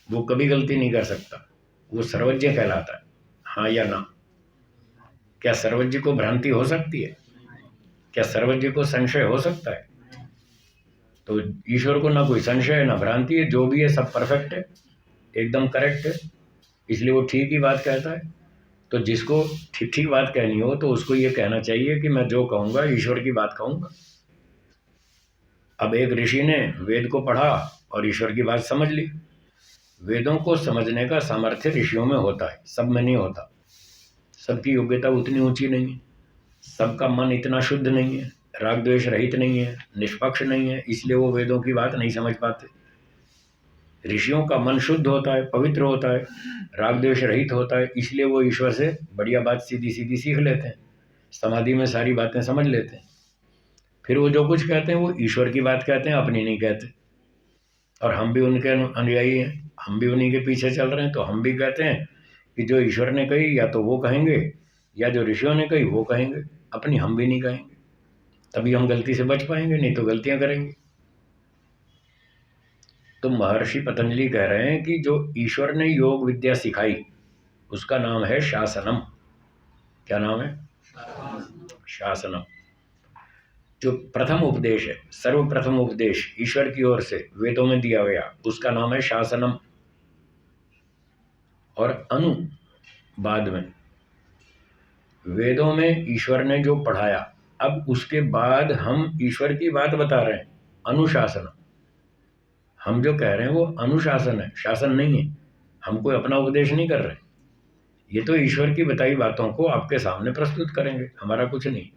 C: वो कभी गलती नहीं कर सकता, वो सर्वज्ञ कहलाता है। हाँ या ना? क्या सर्वज्ञ को भ्रांति हो सकती है? क्या सर्वज्ञ को संशय हो सकता है? तो ईश्वर को ना कोई संशय है ना भ्रांति है, जो भी है सब परफेक्ट है, एकदम करेक्ट है, इसलिए वो ठीक ही बात कहता है। तो जिसको ठीक ठीक बात कहनी हो तो उसको ये कहना चाहिए कि मैं जो कहूँगा ईश्वर की बात कहूँगा। अब एक ऋषि ने वेद को पढ़ा और ईश्वर की बात समझ ली। वेदों को समझने का सामर्थ्य ऋषियों में होता है, सब में नहीं होता। सबकी योग्यता उतनी ऊंची नहीं है, सबका मन इतना शुद्ध नहीं है, राग द्वेष रहित नहीं है, निष्पक्ष नहीं है, इसलिए वो वेदों की बात नहीं समझ पाते। ऋषियों का मन शुद्ध होता है, पवित्र होता है, राग द्वेष रहित होता है, इसलिए वो ईश्वर से बढ़िया बात सीधी सीधी सीख लेते हैं, समाधि में सारी बातें समझ लेते हैं। फिर वो जो कुछ कहते हैं वो ईश्वर की बात कहते हैं, अपनी नहीं कहते। और हम भी उनके अनुयायी हैं, हम भी उन्हीं के पीछे चल रहे हैं, तो हम भी कहते हैं कि जो ईश्वर ने कही या तो वो कहेंगे या जो ऋषियों ने कही वो कहेंगे, अपनी हम भी नहीं कहेंगे। तभी हम गलती से बच पाएंगे, नहीं तो गलतियां करेंगे। तो महर्षि पतंजलि कह रहे हैं कि जो ईश्वर ने योग विद्या सिखाई उसका नाम है शासनम। क्या नाम है? शासनम। जो प्रथम उपदेश है, सर्वप्रथम उपदेश ईश्वर की ओर से वेदों में दिया गया, उसका नाम है शासनम। और अनु बाद में वेदों में ईश्वर ने जो पढ़ाया, अब उसके बाद हम ईश्वर की बात बता रहे हैं, अनुशासन। हम जो कह रहे हैं वो अनुशासन है, शासन नहीं है। हम कोई अपना उपदेश नहीं कर रहे, ये तो ईश्वर की बताई बातों को आपके सामने प्रस्तुत करेंगे, हमारा कुछ नहीं।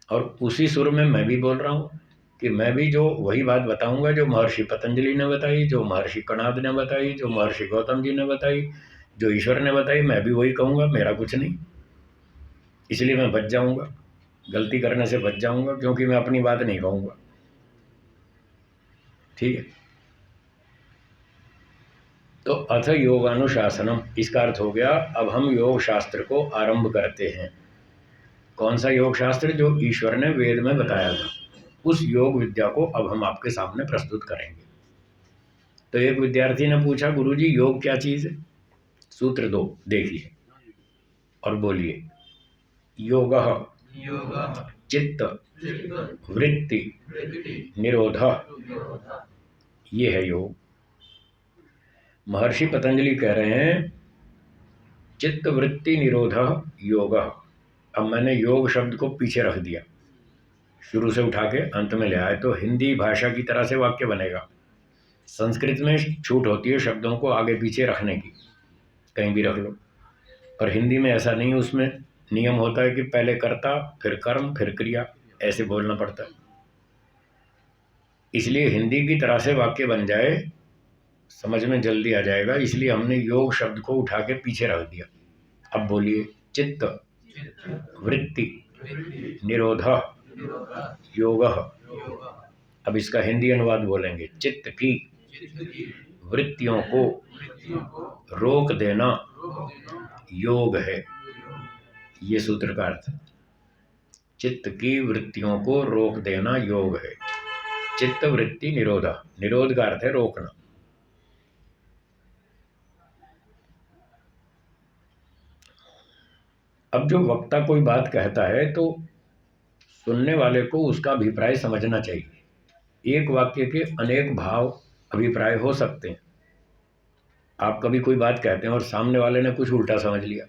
C: और उसी सुर में मैं भी बोल रहा हूँ कि मैं भी जो वही बात बताऊंगा जो महर्षि पतंजलि ने बताई, जो महर्षि कणाद ने बताई, जो महर्षि गौतम जी ने बताई, जो ईश्वर ने बताई, मैं भी वही कहूँगा, मेरा कुछ नहीं। इसलिए मैं बच जाऊँगा, गलती करने से बच जाऊँगा, क्योंकि मैं अपनी बात नहीं कहूँगा। ठीक है। तो अथ योगानुशासनम, इसका अर्थ हो गया अब हम योग शास्त्र को आरंभ करते हैं। कौन सा योग शास्त्र? जो ईश्वर ने वेद में बताया था, उस योग विद्या को अब हम आपके सामने प्रस्तुत करेंगे। तो एक विद्यार्थी ने पूछा, गुरुजी योग क्या चीज है? सूत्र 2 देखिए और बोलिए। योगः चित्त वृत्ति निरोध, ये है योग। महर्षि पतंजलि कह रहे हैं चित्त वृत्ति निरोध योग। अब मैंने योग शब्द को पीछे रख दिया, शुरू से उठा के अंत में ले आए, तो हिंदी भाषा की तरह से वाक्य बनेगा। संस्कृत में छूट होती है शब्दों को आगे पीछे रखने की, कहीं भी रख लो, पर हिंदी में ऐसा नहीं, उसमें नियम होता है कि पहले कर्ता फिर कर्म फिर क्रिया, ऐसे बोलना पड़ता है। इसलिए हिंदी की तरह से वाक्य बन जाए, समझ में जल्दी आ जाएगा, इसलिए हमने योग शब्द को उठा के पीछे रख दिया। अब बोलिए चित्त वृत्ति निरोध योग। अब इसका हिंदी अनुवाद बोलेंगे, चित्त की वृत्तियों को रोक देना योग है। ये सूत्र का अर्थ है, चित्त की वृत्तियों को रोक देना योग है। चित्त वृत्ति निरोध, निरोध का अर्थ है रोकना। अब जो वक्ता कोई बात कहता है तो सुनने वाले को उसका अभिप्राय समझना चाहिए। एक वाक्य के अनेक भाव अभिप्राय हो सकते हैं। आप कभी कोई बात कहते हैं और सामने वाले ने कुछ उल्टा समझ लिया,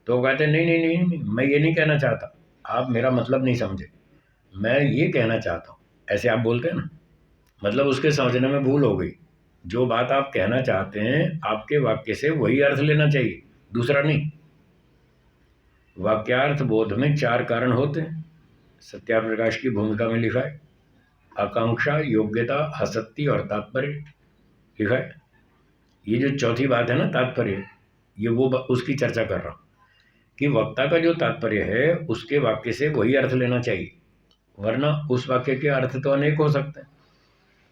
C: तो वो कहते हैं नहीं नहीं नहीं नहीं, मैं ये नहीं कहना चाहता, आप मेरा मतलब नहीं समझे, मैं ये कहना चाहता हूँ, ऐसे आप बोलते हैं ना, मतलब उसके समझने में भूल हो गई। जो बात आप कहना चाहते हैं आपके वाक्य से वही अर्थ लेना चाहिए, दूसरा नहीं। वाक्यार्थ बोध में 4 कारण होते हैं, सत्याप्रकाश की भूमिका में लिखा है। आकांक्षा, योग्यता, आसक्ति और तात्पर्य लिखा है। ये जो चौथी बात है ना तात्पर्य, ये वो उसकी चर्चा कर रहा हूँ कि वक्ता का जो तात्पर्य है उसके वाक्य से वही अर्थ लेना चाहिए, वरना उस वाक्य के अर्थ तो अनेक हो सकते हैं।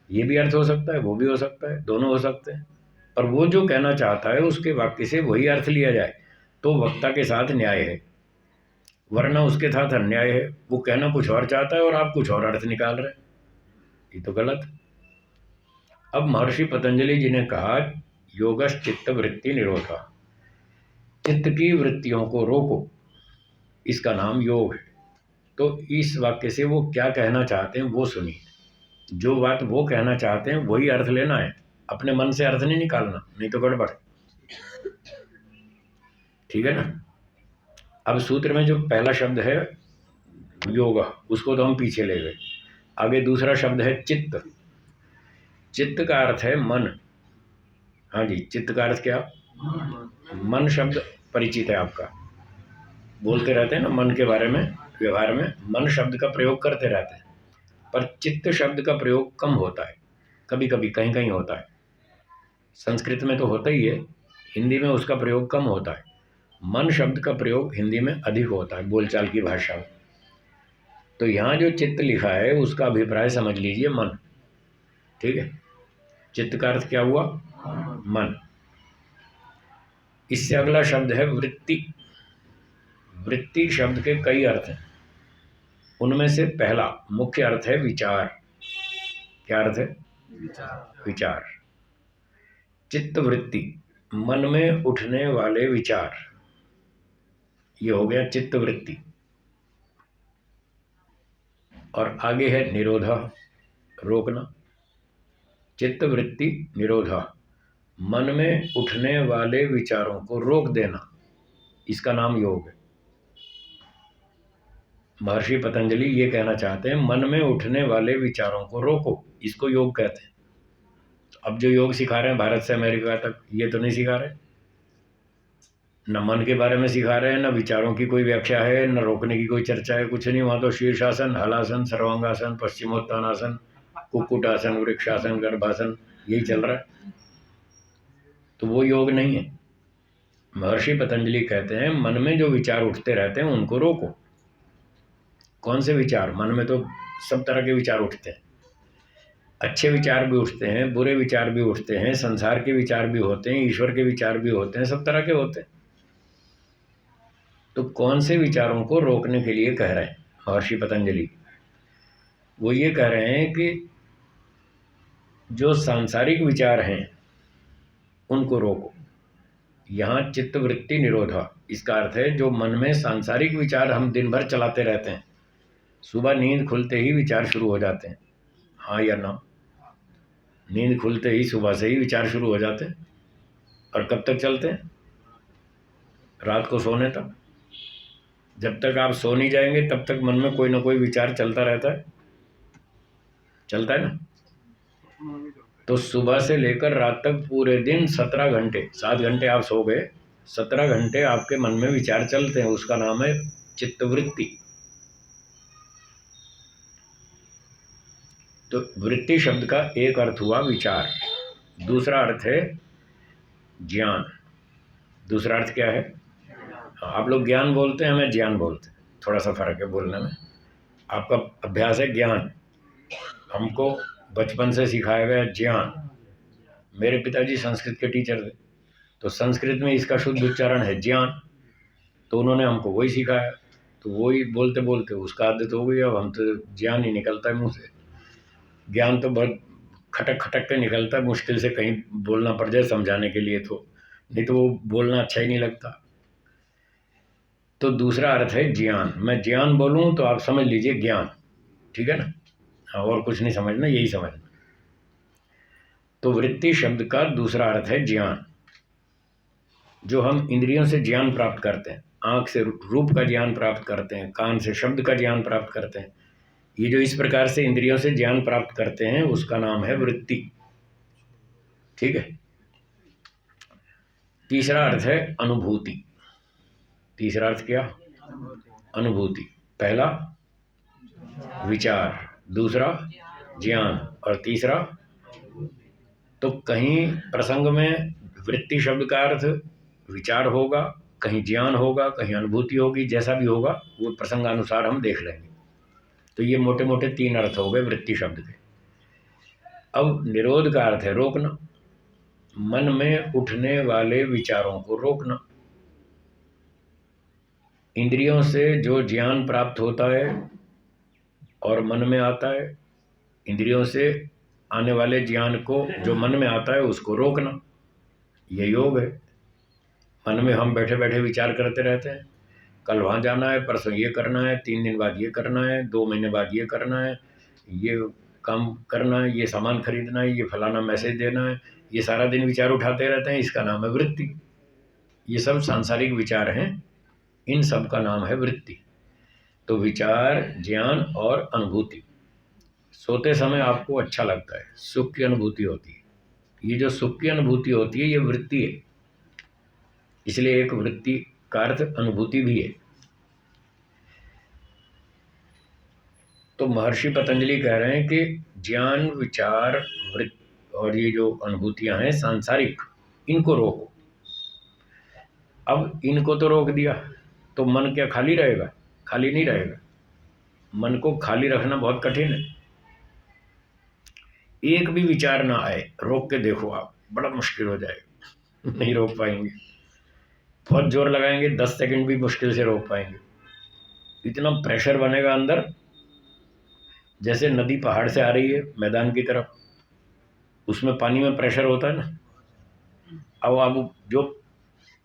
C: ये भी अर्थ हो सकता है, वो भी हो सकता है, दोनों हो सकते हैं, पर वो जो कहना चाहता है उसके वाक्य से वही अर्थ लिया जाए तो वक्ता के साथ न्याय है, वरना उसके साथ अन्याय है। वो कहना कुछ और चाहता है और आप कुछ और अर्थ निकाल रहे हैं, ये तो गलत है। अब महर्षि पतंजलि जी ने कहा योगश चित्त वृत्ति निरोध, चित्त की वृत्तियों को रोको, इसका नाम योग है। तो इस वाक्य से वो क्या कहना चाहते हैं वो सुनिए। जो बात वो कहना चाहते हैं वही अर्थ लेना है, अपने मन से अर्थ नहीं निकालना, नहीं तो गड़बड़। ठीक है ना। अब सूत्र में जो पहला शब्द है योग, उसको तो हम पीछे ले गए। आगे दूसरा शब्द है चित्त। चित्त का अर्थ है मन। हाँ जी, चित्त का अर्थ क्या? मन शब्द परिचित है आपका, बोलते रहते हैं ना मन के बारे में, व्यवहार में मन शब्द का प्रयोग करते रहते हैं, पर चित्त शब्द का प्रयोग कम होता है, कभी कभी कहीं कहीं होता है। संस्कृत में तो होता ही है, हिंदी में उसका प्रयोग कम होता है। मन शब्द का प्रयोग हिंदी में अधिक होता है बोलचाल की भाषा में। तो यहाँ जो चित्त लिखा है उसका अभिप्राय समझ लीजिए मन, ठीक है। चित्त का अर्थ क्या हुआ? मन। इससे अगला शब्द है वृत्ति। वृत्ति शब्द के कई अर्थ हैं, उनमें से पहला मुख्य अर्थ है विचार। क्या अर्थ है? विचार। चित्त वृत्ति, मन में उठने वाले विचार, ये हो गया चित्त वृत्ति। और आगे है निरोधा, रोकना। चित्त वृत्ति निरोधा, मन में उठने वाले विचारों को रोक देना, इसका नाम योग है। महर्षि पतंजलि ये कहना चाहते हैं मन में उठने वाले विचारों को रोको, इसको योग कहते हैं। अब जो योग सिखा रहे हैं भारत से अमेरिका तक, ये तो नहीं सिखा रहे, न मन के बारे में सिखा रहे हैं, न विचारों की कोई व्याख्या है, न रोकने की कोई चर्चा है, कुछ नहीं। वहाँ तो शीर्षासन, हलासन, सर्वांगासन, पश्चिमोत्तानासन, कुक्कुटासन, वृक्षासन, गर्भासन, यही चल रहा है। तो वो योग नहीं है। महर्षि पतंजलि कहते हैं मन में जो विचार उठते रहते हैं उनको रोको। कौन से विचार? मन में तो सब तरह के विचार उठते हैं, अच्छे विचार भी उठते हैं, बुरे विचार भी उठते हैं, संसार के विचार भी होते हैं, ईश्वर के विचार भी होते हैं, सब तरह के होते हैं। तो कौन से विचारों को रोकने के लिए कह रहे हैं महर्षि पतंजलि? वो ये कह रहे हैं कि जो सांसारिक विचार हैं उनको रोको। यहाँ चित्त वृत्ति निरोधा, इसका अर्थ है जो मन में सांसारिक विचार हम दिन भर चलाते रहते हैं, सुबह नींद खुलते ही विचार शुरू हो जाते हैं, हाँ या ना? नींद खुलते ही सुबह से ही विचार शुरू हो जाते हैं। और कब तक चलते हैं? रात को सोने तक। जब तक आप सो नहीं जाएंगे तब तक मन में कोई ना कोई विचार चलता रहता है, चलता है ना? तो सुबह से लेकर रात तक पूरे दिन 17 घंटे, 7 घंटे आप सो गए, 17 घंटे आपके मन में विचार चलते हैं, उसका नाम है चित्तवृत्ति। तो वृत्ति शब्द का एक अर्थ हुआ विचार, दूसरा अर्थ है ज्ञान। दूसरा अर्थ क्या है? आप लोग ज्ञान बोलते हैं, हमें ज्ञान बोलते हैं, थोड़ा सा फर्क है बोलने में। आपका अभ्यास है ज्ञान, हमको बचपन से सिखाया गया ज्ञान। मेरे पिताजी संस्कृत के टीचर थे, तो संस्कृत में इसका शुद्ध उच्चारण है ज्ञान, तो उन्होंने हमको वही सिखाया, तो वही बोलते बोलते उसका आदत हो गई। अब हम तो ज्ञान ही निकलता है मुँह से। ज्ञान तो बहुत खटक खटक के निकलता है, मुश्किल से कहीं बोलना पड़ जाए समझाने के लिए, तो नहीं तो वो बोलना अच्छा ही नहीं लगता। तो दूसरा अर्थ है ज्ञान। मैं ज्ञान बोलूँ तो आप समझ लीजिए ज्ञान, ठीक है ना? हाँ, और कुछ नहीं समझना, यही समझना। तो वृत्ति शब्द का दूसरा अर्थ है ज्ञान। जो हम इंद्रियों से ज्ञान प्राप्त करते हैं, आँख से रूप का ज्ञान प्राप्त करते हैं, कान से शब्द का ज्ञान प्राप्त करते हैं, ये जो इस प्रकार से इंद्रियों से ज्ञान प्राप्त करते हैं उसका नाम है वृत्ति, ठीक है। तीसरा अर्थ है अनुभूति। तीसरा अर्थ क्या? अनुभूति। पहला विचार, दूसरा ज्ञान, और तीसरा, तो कहीं प्रसंग में वृत्ति शब्द का अर्थ विचार होगा, कहीं ज्ञान होगा, कहीं अनुभूति होगी, जैसा भी होगा वो प्रसंगानुसार हम देख लेंगे। तो ये मोटे मोटे 3 अर्थ हो गए वृत्ति शब्द के। अब निरोध का अर्थ है रोकना, मन में उठने वाले विचारों को रोकना। इंद्रियों से जो ज्ञान प्राप्त होता है और मन में आता है, इंद्रियों से आने वाले ज्ञान को जो मन में आता है उसको रोकना, ये योग है। मन में हम बैठे बैठे विचार करते रहते हैं, कल वहाँ जाना है, परसों ये करना है, 3 दिन बाद ये करना है, 2 महीने बाद ये करना है, ये काम करना है, ये सामान खरीदना है, ये फलाना मैसेज देना है, ये सारा दिन विचार उठाते रहते हैं, इसका नाम है वृत्ति। ये सब सांसारिक विचार हैं, इन सब का नाम है वृत्ति। तो विचार, ज्ञान और अनुभूति। सोते समय आपको अच्छा लगता है, सुख की अनुभूति होती है, ये जो सुख की अनुभूति होती है ये वृत्ति है, इसलिए एक वृत्ति का अर्थ अनुभूति भी है। तो महर्षि पतंजलि कह रहे हैं कि ज्ञान, विचार, वृत्ति और ये जो अनुभूतियां हैं सांसारिक, इनको रोको। अब इनको तो रोक दिया तो मन क्या खाली रहेगा? खाली नहीं रहेगा। मन को खाली रखना बहुत कठिन है। एक भी विचार ना आए, रोक के देखो आप, बड़ा मुश्किल हो जाएगा। नहीं रोक पाएंगे। बहुत जोर लगाएंगे, 10 सेकंड भी मुश्किल से रोक पाएंगे। इतना प्रेशर बनेगा अंदर, जैसे नदी पहाड़ से आ रही है मैदान की तरफ, उसमें पानी में प्रेशर होता है ना। अब आप जो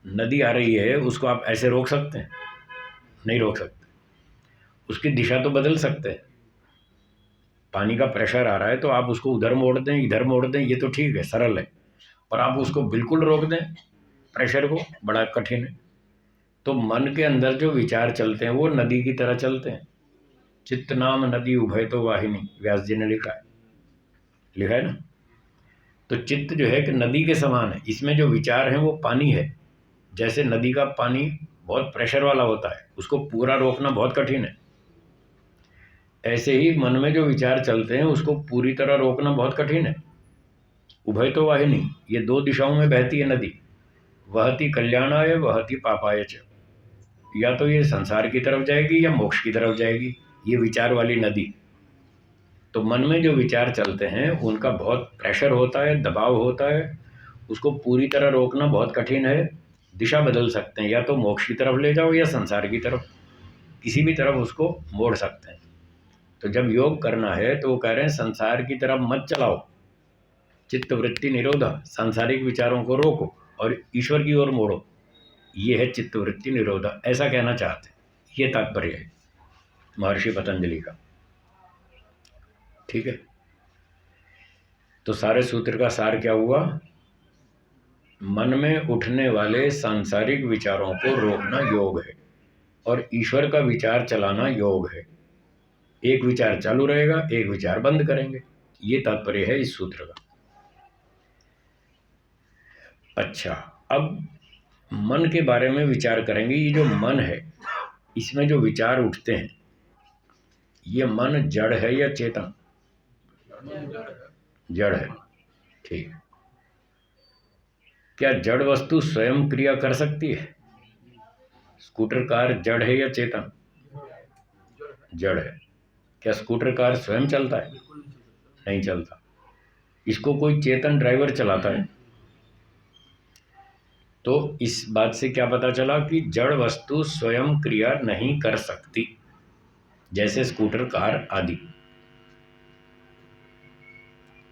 C: नदी आ रही है उसको आप ऐसे रोक सकते हैं? नहीं रोक सकते। उसकी दिशा तो बदल सकते हैं। पानी का प्रेशर आ रहा है तो आप उसको उधर मोड़ दें, इधर मोड़ दें, ये तो ठीक है, सरल है। पर आप उसको बिल्कुल रोक दें प्रेशर को, बड़ा कठिन है। तो मन के अंदर जो विचार चलते हैं वो नदी की तरह चलते हैं। चित्त नाम नदी उभय तो वाहिनी, व्यास जी ने लिखा है ना। तो चित्त जो है कि नदी के समान है। इसमें जो विचार हैं वो पानी है। जैसे नदी का पानी बहुत प्रेशर वाला होता है, उसको पूरा रोकना बहुत कठिन है। ऐसे ही मन में जो विचार चलते हैं उसको पूरी तरह रोकना बहुत कठिन है। उभय तो वाहिनी, ये 2 दिशाओं में बहती है नदी। वहती कल्याणाय वहती पापाय च। या तो ये संसार की तरफ जाएगी या मोक्ष की तरफ जाएगी, ये विचार वाली नदी। तो मन में जो विचार चलते हैं उनका बहुत प्रेशर होता है, दबाव होता है। उसको पूरी तरह रोकना बहुत कठिन है। दिशा बदल सकते हैं, या तो मोक्ष की तरफ ले जाओ या संसार की तरफ, किसी भी तरफ उसको मोड़ सकते हैं। तो जब योग करना है तो वो कह रहे हैं संसार की तरफ मत चलाओ, चित्त वृत्ति निरोधा, सांसारिक विचारों को रोको और ईश्वर की ओर मोड़ो। ये है चित्त वृत्ति निरोधा, ऐसा कहना चाहते हैं। ये तात्पर्य है महर्षि पतंजलि का। ठीक है। तो सारे सूत्र का सार क्या हुआ? मन में उठने वाले सांसारिक विचारों को रोकना योग है और ईश्वर का विचार चलाना योग है। एक विचार चालू रहेगा, एक विचार बंद करेंगे। ये तात्पर्य है इस सूत्र का। अच्छा, अब मन के बारे में विचार करेंगे। ये जो मन है, इसमें जो विचार उठते हैं, ये मन जड़ है या चेतन? जड़ है। ठीक। क्या जड़ वस्तु स्वयं क्रिया कर सकती है? स्कूटर कार जड़ है या चेतन? जड़ है। क्या स्कूटर कार स्वयं चलता है? नहीं चलता। इसको कोई चेतन ड्राइवर चलाता है। तो इस बात से क्या पता चला कि जड़ वस्तु स्वयं क्रिया नहीं कर सकती, जैसे स्कूटर कार आदि।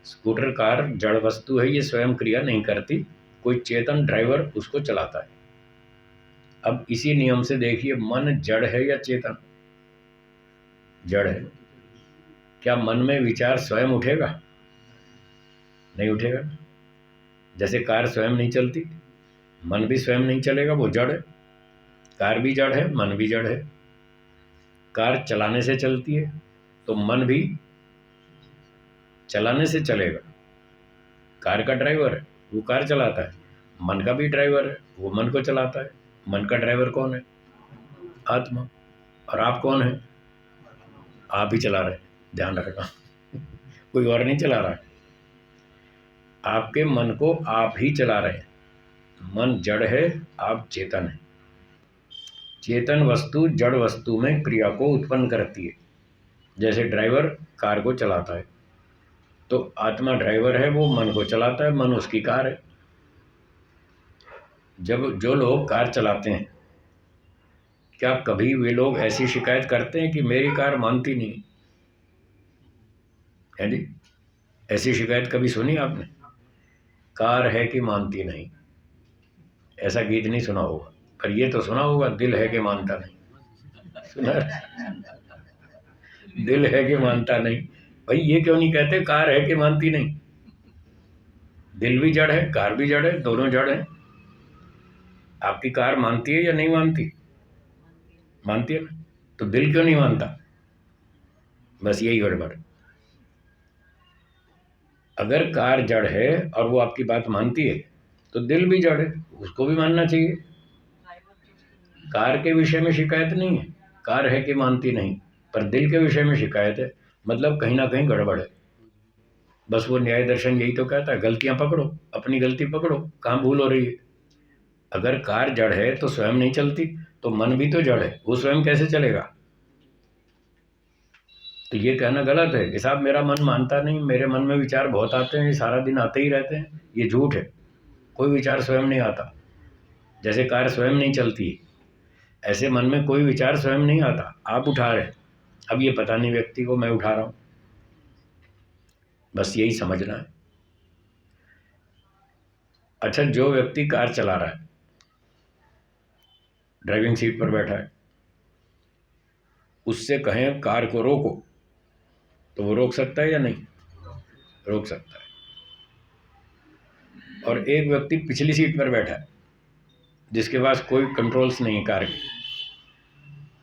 C: स्कूटर कार जड़ वस्तु है, ये स्वयं क्रिया नहीं करती, कोई चेतन ड्राइवर उसको चलाता है। अब इसी नियम से देखिए, मन जड़ है या चेतन? जड़ है। क्या मन में विचार स्वयं उठेगा? नहीं उठेगा। जैसे कार स्वयं नहीं चलती, मन भी स्वयं नहीं चलेगा, वो जड़ है। कार भी जड़ है, मन भी जड़ है। कार चलाने से चलती है, तो मन भी चलाने से चलेगा। कार का ड्राइवर है, वो कार चलाता है। मन का भी ड्राइवर है, वो मन को चलाता है। मन का ड्राइवर कौन है? आत्मा। और आप कौन है? आप ही चला रहे हैं, ध्यान रखना। कोई और नहीं चला रहा है। आपके मन को आप ही चला रहे हैं। मन जड़ है, आप चेतन है। चेतन वस्तु जड़ वस्तु में क्रिया को उत्पन्न करती है। जैसे ड्राइवर कार को चलाता है, तो आत्मा ड्राइवर है, वो मन को चलाता है, मन उसकी कार है। जब जो लोग कार चलाते हैं, क्या कभी वे लोग ऐसी शिकायत करते हैं कि मेरी कार मानती नहीं? है जी? ऐसी शिकायत कभी सुनी आपने? कार है कि मानती नहीं। ऐसा गीत नहीं सुना होगा, पर ये तो सुना होगा, दिल है कि मानता नहीं। सुना? दिल है कि मानता नहीं। भाई ये क्यों नहीं कहते कार है कि मानती नहीं? दिल भी जड़ है, कार भी जड़ है, दोनों जड़ है। आपकी कार मानती है या नहीं मानती? मानती है ना। तो दिल क्यों नहीं मानता? बस यही गड़बड़। अगर कार जड़ है और वो आपकी बात मानती है, तो दिल भी जड़ है, उसको भी मानना चाहिए। कार के विषय में शिकायत नहीं है, कार है कि मानती नहीं। पर दिल के विषय में शिकायत है, मतलब कहीं ना कहीं गड़बड़ है। बस वो न्याय दर्शन यही तो कहता है, गलतियां पकड़ो, अपनी गलती पकड़ो, कहाँ भूल हो रही है। अगर कार जड़ है तो स्वयं नहीं चलती, तो मन भी तो जड़ है, वो स्वयं कैसे चलेगा। तो ये कहना गलत है कि साहब मेरा मन मानता नहीं, मेरे मन में विचार बहुत आते हैं, ये सारा दिन आते ही रहते हैं, ये झूठ है। कोई विचार स्वयं नहीं आता। जैसे कार स्वयं नहीं चलती, ऐसे मन में कोई विचार स्वयं नहीं आता, आप उठा रहे हैं। अब ये पता नहीं व्यक्ति को मैं उठा रहा हूँ, बस यही समझना है। अच्छा, जो व्यक्ति कार चला रहा है, ड्राइविंग सीट पर बैठा है, उससे कहें कार को रोको, तो वो रोक सकता है या नहीं? रोक सकता है। और एक व्यक्ति पिछली सीट पर बैठा है, जिसके पास कोई कंट्रोल्स नहीं कार की,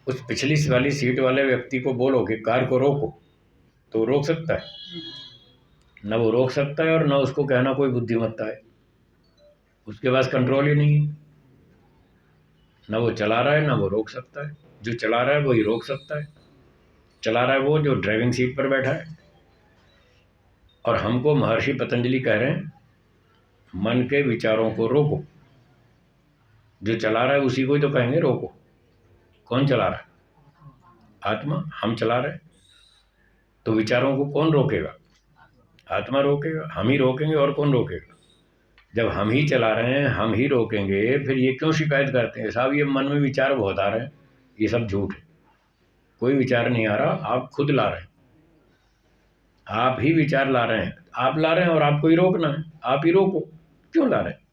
C: उस पिछली वाली सीट वाले व्यक्ति को बोलो कि कार को रोको, तो वो रोक सकता है? न वो रोक सकता है, और न उसको कहना कोई बुद्धिमत्ता है। उसके पास कंट्रोल ही नहीं है। न वो चला रहा है, न वो रोक सकता है। जो चला रहा है वही रोक सकता है। चला रहा है वो जो ड्राइविंग सीट पर बैठा है। और हमको महर्षि पतंजलि कह रहे हैं, मन के विचारों को रोको। जो चला रहा है उसी को ही तो कहेंगे रोको। कौन चला रहा है? आत्मा। हम चला रहे हैं, तो विचारों को कौन रोकेगा? आत्मा रोकेगा। हम ही रोकेंगे, और कौन रोकेगा? जब हम ही चला रहे हैं, हम ही रोकेंगे, फिर ये क्यों शिकायत करते हैं साहब ये मन में विचार बहुत आ रहे हैं? ये सब झूठ है। कोई विचार नहीं आ रहा, आप खुद ला रहे हैं। आप ही विचार ला रहे हैं, आप ला रहे हैं, और आपको ही रोकना है। आप ही रोको। क्यों ला रहे हैं?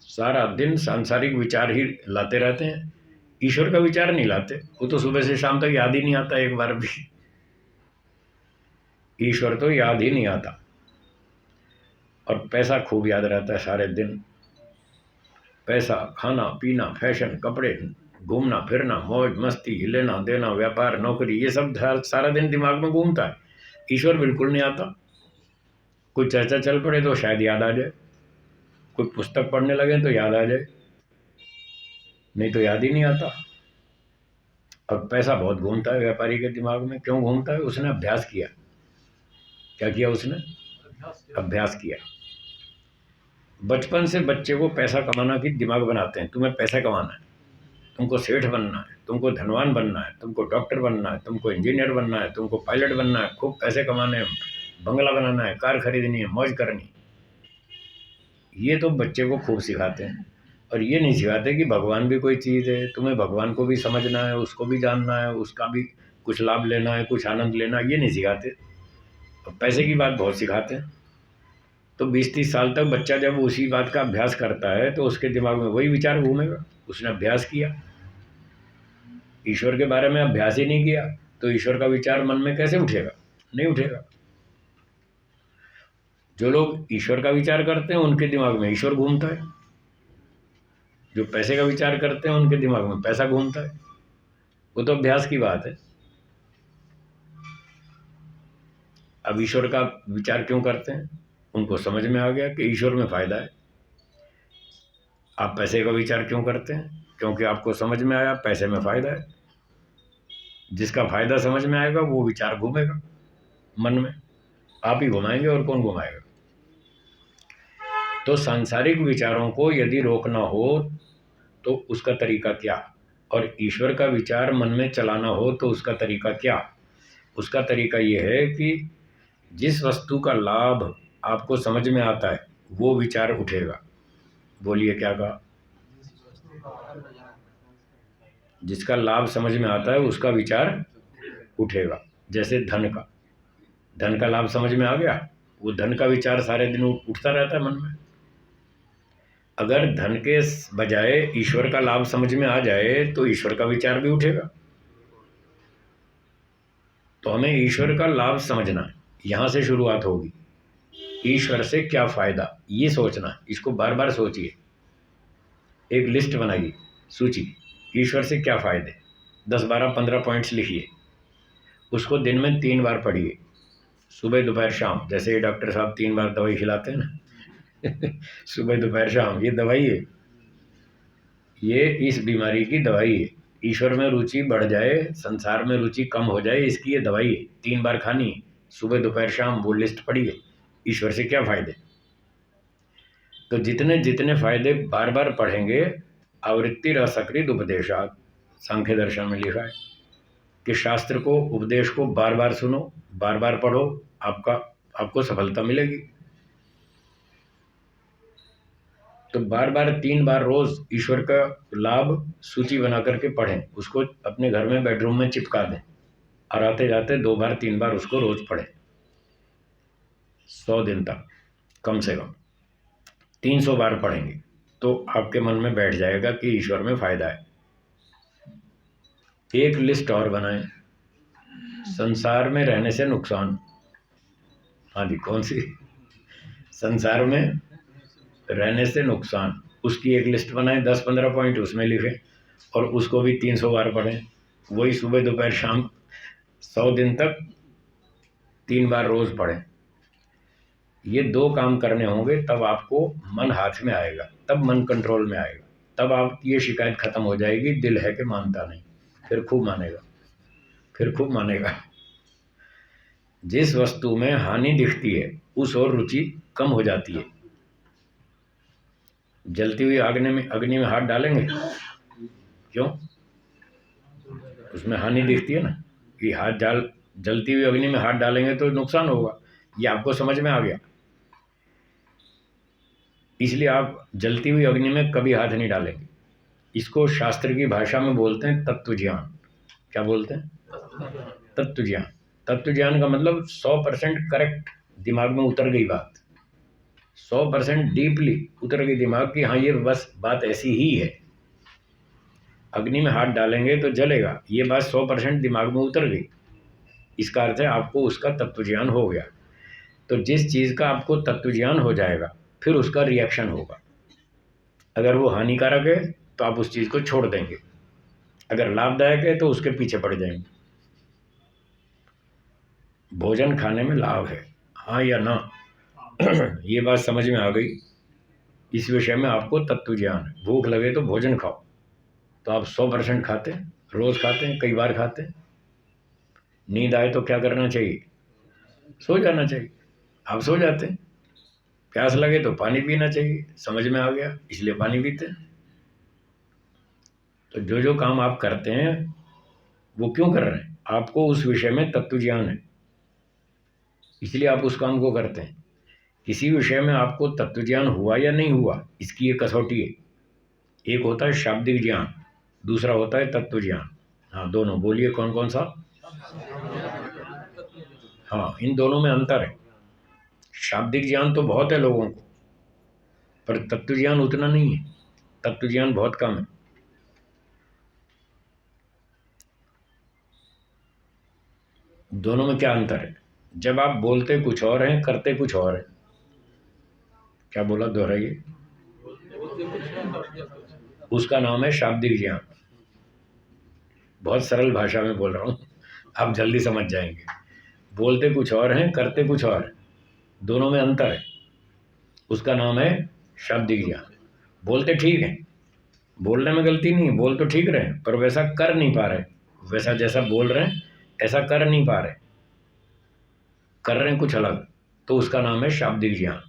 C: सारा दिन सांसारिक विचार ही लाते रहते हैं, ईश्वर का विचार नहीं लाते। वो तो सुबह से शाम तक याद ही नहीं आता एक बार भी। ईश्वर तो याद ही नहीं आता। और पैसा खूब याद रहता है सारे दिन। पैसा, खाना पीना, फैशन, कपड़े, घूमना फिरना, मौज मस्ती, लेना देना, व्यापार, नौकरी, ये सब सारा दिन दिमाग में घूमता है। ईश्वर बिल्कुल नहीं आता। कोई चर्चा चल पड़े तो शायद याद आ जाए, कोई पुस्तक पढ़ने लगे तो याद आ जाए, नहीं तो याद ही नहीं आता। और पैसा बहुत घूमता है व्यापारी के दिमाग में। क्यों घूमता है? उसने अभ्यास किया। क्या किया उसने? अभ्यास किया। बचपन से बच्चे को पैसा कमाना की दिमाग बनाते हैं, तुम्हें पैसा कमाना है, तुमको सेठ बनना है, तुमको धनवान बनना है, तुमको डॉक्टर बनना है, तुमको इंजीनियर बनना है, तुमको पायलट बनना है, खूब पैसे कमाने हैं, बंगला बनाना है, कार खरीदनी है, मौज करनी। ये तो बच्चे को खूब सिखाते हैं। और ये नहीं सिखाते कि भगवान भी कोई चीज़ है, तुम्हें भगवान को भी समझना है, उसको भी जानना है, उसका भी कुछ लाभ लेना है, कुछ आनंद लेना है, ये नहीं सिखाते। और पैसे की बात बहुत सिखाते हैं। तो 20-30 साल तक बच्चा जब उसी बात का अभ्यास करता है, तो उसके दिमाग में वही विचार घूमेगा। उसने अभ्यास किया, ईश्वर के बारे में अभ्यास ही नहीं किया, तो ईश्वर का विचार मन में कैसे उठेगा? नहीं उठेगा। जो लोग ईश्वर का विचार करते हैं उनके दिमाग में ईश्वर घूमता है, जो पैसे का विचार करते हैं उनके दिमाग में पैसा घूमता है। वो तो अभ्यास की बात है। अब ईश्वर का विचार क्यों करते हैं? उनको समझ में आ गया कि ईश्वर में फायदा है। आप पैसे का विचार क्यों करते हैं? क्योंकि आपको समझ में आया पैसे में फायदा है। जिसका फायदा समझ में आएगा वो विचार घूमेगा मन में। आप ही घुमाएंगे, और कौन घुमाएगा? तो सांसारिक विचारों को यदि रोकना हो तो उसका तरीका क्या? और ईश्वर का विचार मन में चलाना हो तो उसका तरीका क्या? उसका तरीका ये है कि जिस वस्तु का लाभ आपको समझ में आता है वो विचार उठेगा। बोलिए क्या कहा? जिसका लाभ समझ में आता है उसका विचार उठेगा। जैसे धन का लाभ समझ में आ गया, वो धन का विचार सारे दिन उठता रहता है मन में। अगर धन के बजाय ईश्वर का लाभ समझ में आ जाए तो ईश्वर का विचार भी उठेगा। तो हमें ईश्वर का लाभ समझना है, यहाँ से शुरुआत होगी। ईश्वर से क्या फायदा, ये सोचना है। इसको बार बार सोचिए, एक लिस्ट बनाइए, सूची। ईश्वर से क्या फायदे, 10, 12, 15 पॉइंट्स लिखिए। उसको दिन में 3 बार पढ़िए, सुबह दोपहर शाम। जैसे ये डॉक्टर साहब 3 बार दवाई खिलाते हैं ना सुबह दोपहर शाम, ये दवाई है, ये इस बीमारी की दवाई है। ईश्वर में रुचि बढ़ जाए, संसार में रुचि कम हो जाए, इसकी ये दवाई है। 3 बार खानी है, सुबह दोपहर शाम, वो लिस्ट पड़ी है। ईश्वर से क्या फायदे? तो जितने जितने फायदे बार बार पढ़ेंगे, आवृत्ति रसकृत उपदेशात, सांख्य दर्शन में लिखा है कि शास्त्र को, उपदेश को बार बार सुनो, बार बार पढ़ो, आपको सफलता मिलेगी। तो बार बार 3 बार रोज ईश्वर का लाभ सूची बना करके पढ़ें, उसको अपने घर में बेडरूम में चिपका दें और आते जाते 2 बार 3 बार उसको रोज पढ़ें, 100 दिन तक कम से कम 300 बार पढ़ेंगे तो आपके मन में बैठ जाएगा कि ईश्वर में फायदा है। एक लिस्ट और बनाएं, संसार में रहने से नुकसान। हाँ जी, कौन सी? संसार में रहने से नुकसान, उसकी एक लिस्ट बनाएं, 10-15 पॉइंट उसमें लिखें और उसको भी 300 बार पढ़ें। वही सुबह दोपहर शाम 100 दिन तक 3 बार रोज पढ़ें। ये 2 काम करने होंगे, तब आपको मन हाथ में आएगा, तब मन कंट्रोल में आएगा, तब आपकी ये शिकायत खत्म हो जाएगी, दिल है कि मानता नहीं। फिर खूब मानेगा, फिर खूब मानेगा। जिस वस्तु में हानि दिखती है उस ओर रुचि कम हो जाती है। जलती हुई अग्नि में हाथ डालेंगे, क्यों? उसमें हानि दिखती है ना, कि जलती हुई अग्नि में हाथ डालेंगे तो नुकसान होगा। ये आपको समझ में आ गया, इसलिए आप जलती हुई अग्नि में कभी हाथ नहीं डालेंगे। इसको शास्त्र की भाषा में बोलते हैं तत्व ज्ञान। क्या बोलते हैं? तत्व ज्ञान। तत्व ज्ञान का मतलब 100% करेक्ट दिमाग में उतर गई बात, 100% डीपली उतर गई दिमाग की, हाँ ये बस बात ऐसी ही है। अग्नि में हाथ डालेंगे तो जलेगा, ये बात 100% दिमाग में उतर गई। इसका अर्थ है आपको उसका तत्व ज्ञान हो गया। तो जिस चीज़ का आपको तत्व ज्ञान हो जाएगा, फिर उसका रिएक्शन होगा। अगर वो हानिकारक है तो आप उस चीज़ को छोड़ देंगे, अगर लाभदायक है तो उसके पीछे पड़ जाएंगे। भोजन खाने में लाभ है, हाँ या ना? ये बात समझ में आ गई। इस विषय में आपको तत्व ज्ञान है। भूख लगे तो भोजन खाओ, तो आप 100% खाते हैं, रोज खाते हैं, कई बार खाते हैं। नींद आए तो क्या करना चाहिए? सो जाना चाहिए, आप सो जाते हैं। प्यास लगे तो पानी पीना चाहिए, समझ में आ गया, इसलिए पानी पीते हैं। तो जो जो काम आप करते हैं वो क्यों कर रहे हैं? आपको उस विषय में तत्व ज्ञान है, इसलिए आप उस काम को करते हैं। किसी विषय में आपको तत्व ज्ञान हुआ या नहीं हुआ, इसकी एक कसौटी है। एक होता है शाब्दिक ज्ञान, दूसरा होता है तत्व ज्ञान। हाँ, दोनों बोलिए, कौन कौन सा? हाँ, इन दोनों में अंतर है। शाब्दिक ज्ञान तो बहुत है लोगों को, पर तत्व ज्ञान उतना नहीं है, तत्व ज्ञान बहुत कम है। दोनों में क्या अंतर है? जब आप बोलते कुछ और हैं, करते कुछ और है। क्या बोला, दोहराइए। उसका नाम है शाब्दिक ज्ञान। बहुत सरल भाषा में बोल रहा हूँ, आप जल्दी समझ जाएंगे। बोलते कुछ और हैं, करते कुछ और है, दोनों में अंतर है। उसका नाम है शाब्दिक ज्ञान। बोलते ठीक है, बोलने में गलती नहीं, बोल तो ठीक रहे, पर वैसा कर नहीं पा रहे, वैसा जैसा बोल रहे हैं ऐसा कर नहीं पा रहे, कर रहे हैं कुछ अलग, तो उसका नाम है शाब्दिक ज्ञान।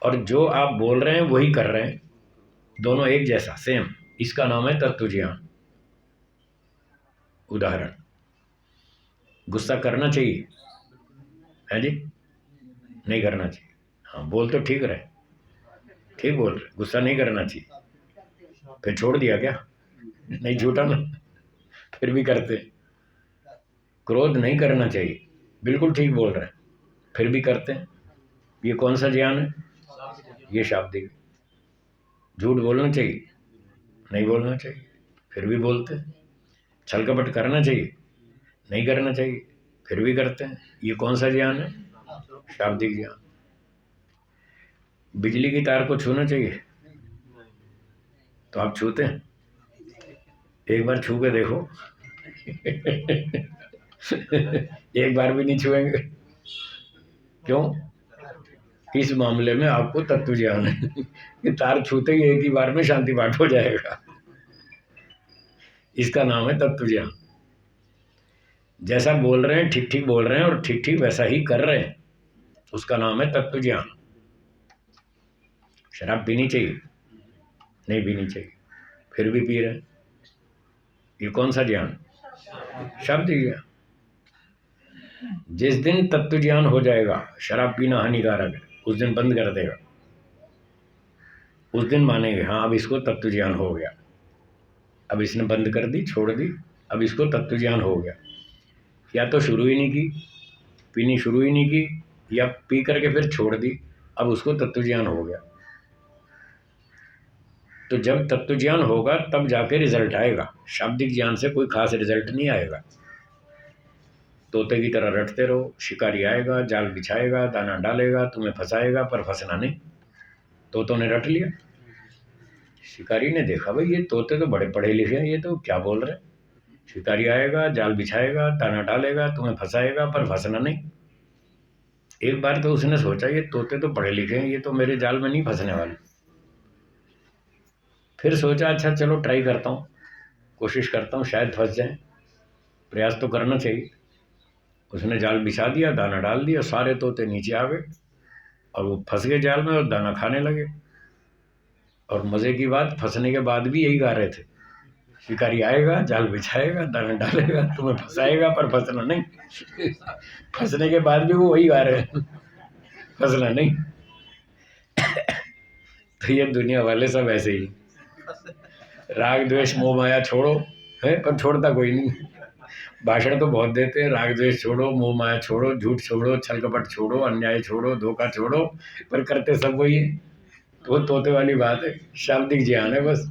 C: और जो आप बोल रहे हैं वही कर रहे हैं, दोनों एक जैसा, सेम, इसका नाम है तत्व ज्ञान। उदाहरण, गुस्सा करना चाहिए है जी? नहीं करना चाहिए। हाँ, बोल तो ठीक रहे, ठीक बोल रहे, गुस्सा नहीं करना चाहिए, फिर छोड़ दिया क्या? नहीं, झूठा ना, फिर भी करते। क्रोध नहीं करना चाहिए, बिल्कुल ठीक बोल रहे हैं, फिर भी करते हैं। ये कौन सा ज्ञान है? ये शाब्दिक। झूठ बोलना चाहिए, नहीं बोलना चाहिए, फिर भी बोलते हैं। छल कपट करना चाहिए, नहीं करना चाहिए, फिर भी करते हैं। ये कौन सा ज्ञान है? शाब्दिक ज्ञान। बिजली की तार को छूना चाहिए तो आप छूते हैं? एक बार छू के देखो। एक बार भी नहीं छुएंगे, क्यों? इस मामले में आपको तत्व ज्ञान है कि तार छूते ही एक ही बार में शांति पाठ हो जाएगा। इसका नाम है तत्व ज्ञान। जैसा बोल रहे हैं ठीक ठीक बोल रहे हैं और ठीक ठीक वैसा ही कर रहे हैं, उसका नाम है तत्व ज्ञान। शराब पीनी चाहिए? नहीं पीनी चाहिए, फिर भी पी रहे हैं, ये कौन सा ज्ञान? शब्द ज्ञान। जिस दिन तत्व ज्ञान हो जाएगा शराब पीना हानिकारक है, उस दिन बंद कर देगा, उस दिन मानेंगे हाँ अब इसको तत्व ज्ञान हो गया, अब इसने बंद कर दी, छोड़ दी, अब इसको तत्व ज्ञान हो गया। या तो शुरू ही नहीं की, पीनी शुरू ही नहीं की, या पी करके फिर छोड़ दी, अब उसको तत्व ज्ञान हो गया। तो जब तत्व ज्ञान होगा तब जाके रिजल्ट आएगा, शाब्दिक ज्ञान से कोई खास रिजल्ट नहीं आएगा। तोते की तरह रटते रहो, शिकारी आएगा, जाल बिछाएगा, दाना डालेगा, तुम्हें फंसाएगा, पर फंसना नहीं। तोतों ने रट लिया, शिकारी ने देखा भाई ये तोते तो बड़े पढ़े लिखे हैं, ये तो क्या बोल रहे हैं। शिकारी आएगा, जाल बिछाएगा, दाना डालेगा, तुम्हें फंसाएगा, पर फंसना नहीं। एक बार तो उसने सोचा ये तोते तो पढ़े लिखे हैं, ये तो मेरे जाल में नहीं फंसने वाले। फिर सोचा अच्छा चलो ट्राई करता हूँ, कोशिश करता हूँ, शायद फंस जाए, प्रयास तो करना चाहिए। उसने जाल बिछा दिया, दाना डाल दिया, सारे तोते नीचे आ गए और वो फंस गए जाल में और दाना खाने लगे। और मज़े की बात, फंसने के बाद भी यही गा रहे थे, शिकारी आएगा, जाल बिछाएगा, दाना डालेगा, तुम्हें फंसाएगा, पर फंसना नहीं। फंसने के बाद भी वो वही गा रहे हैं, फंसना नहीं। तो ये दुनिया वाले सब ऐसे ही, राग द्वेष मोह माया छोड़ो है, पर छोड़ता कोई नहीं। भाषण तो बहुत देते हैं, राग द्वेष छोड़ो, मोह माया छोड़ो, झूठ छोड़ो, छल कपट छोड़ो, अन्याय छोड़ो, धोखा छोड़ो, पर करते सब वही है। तो वो तोते वाली बात है, शाब्दिक ज्ञान है बस।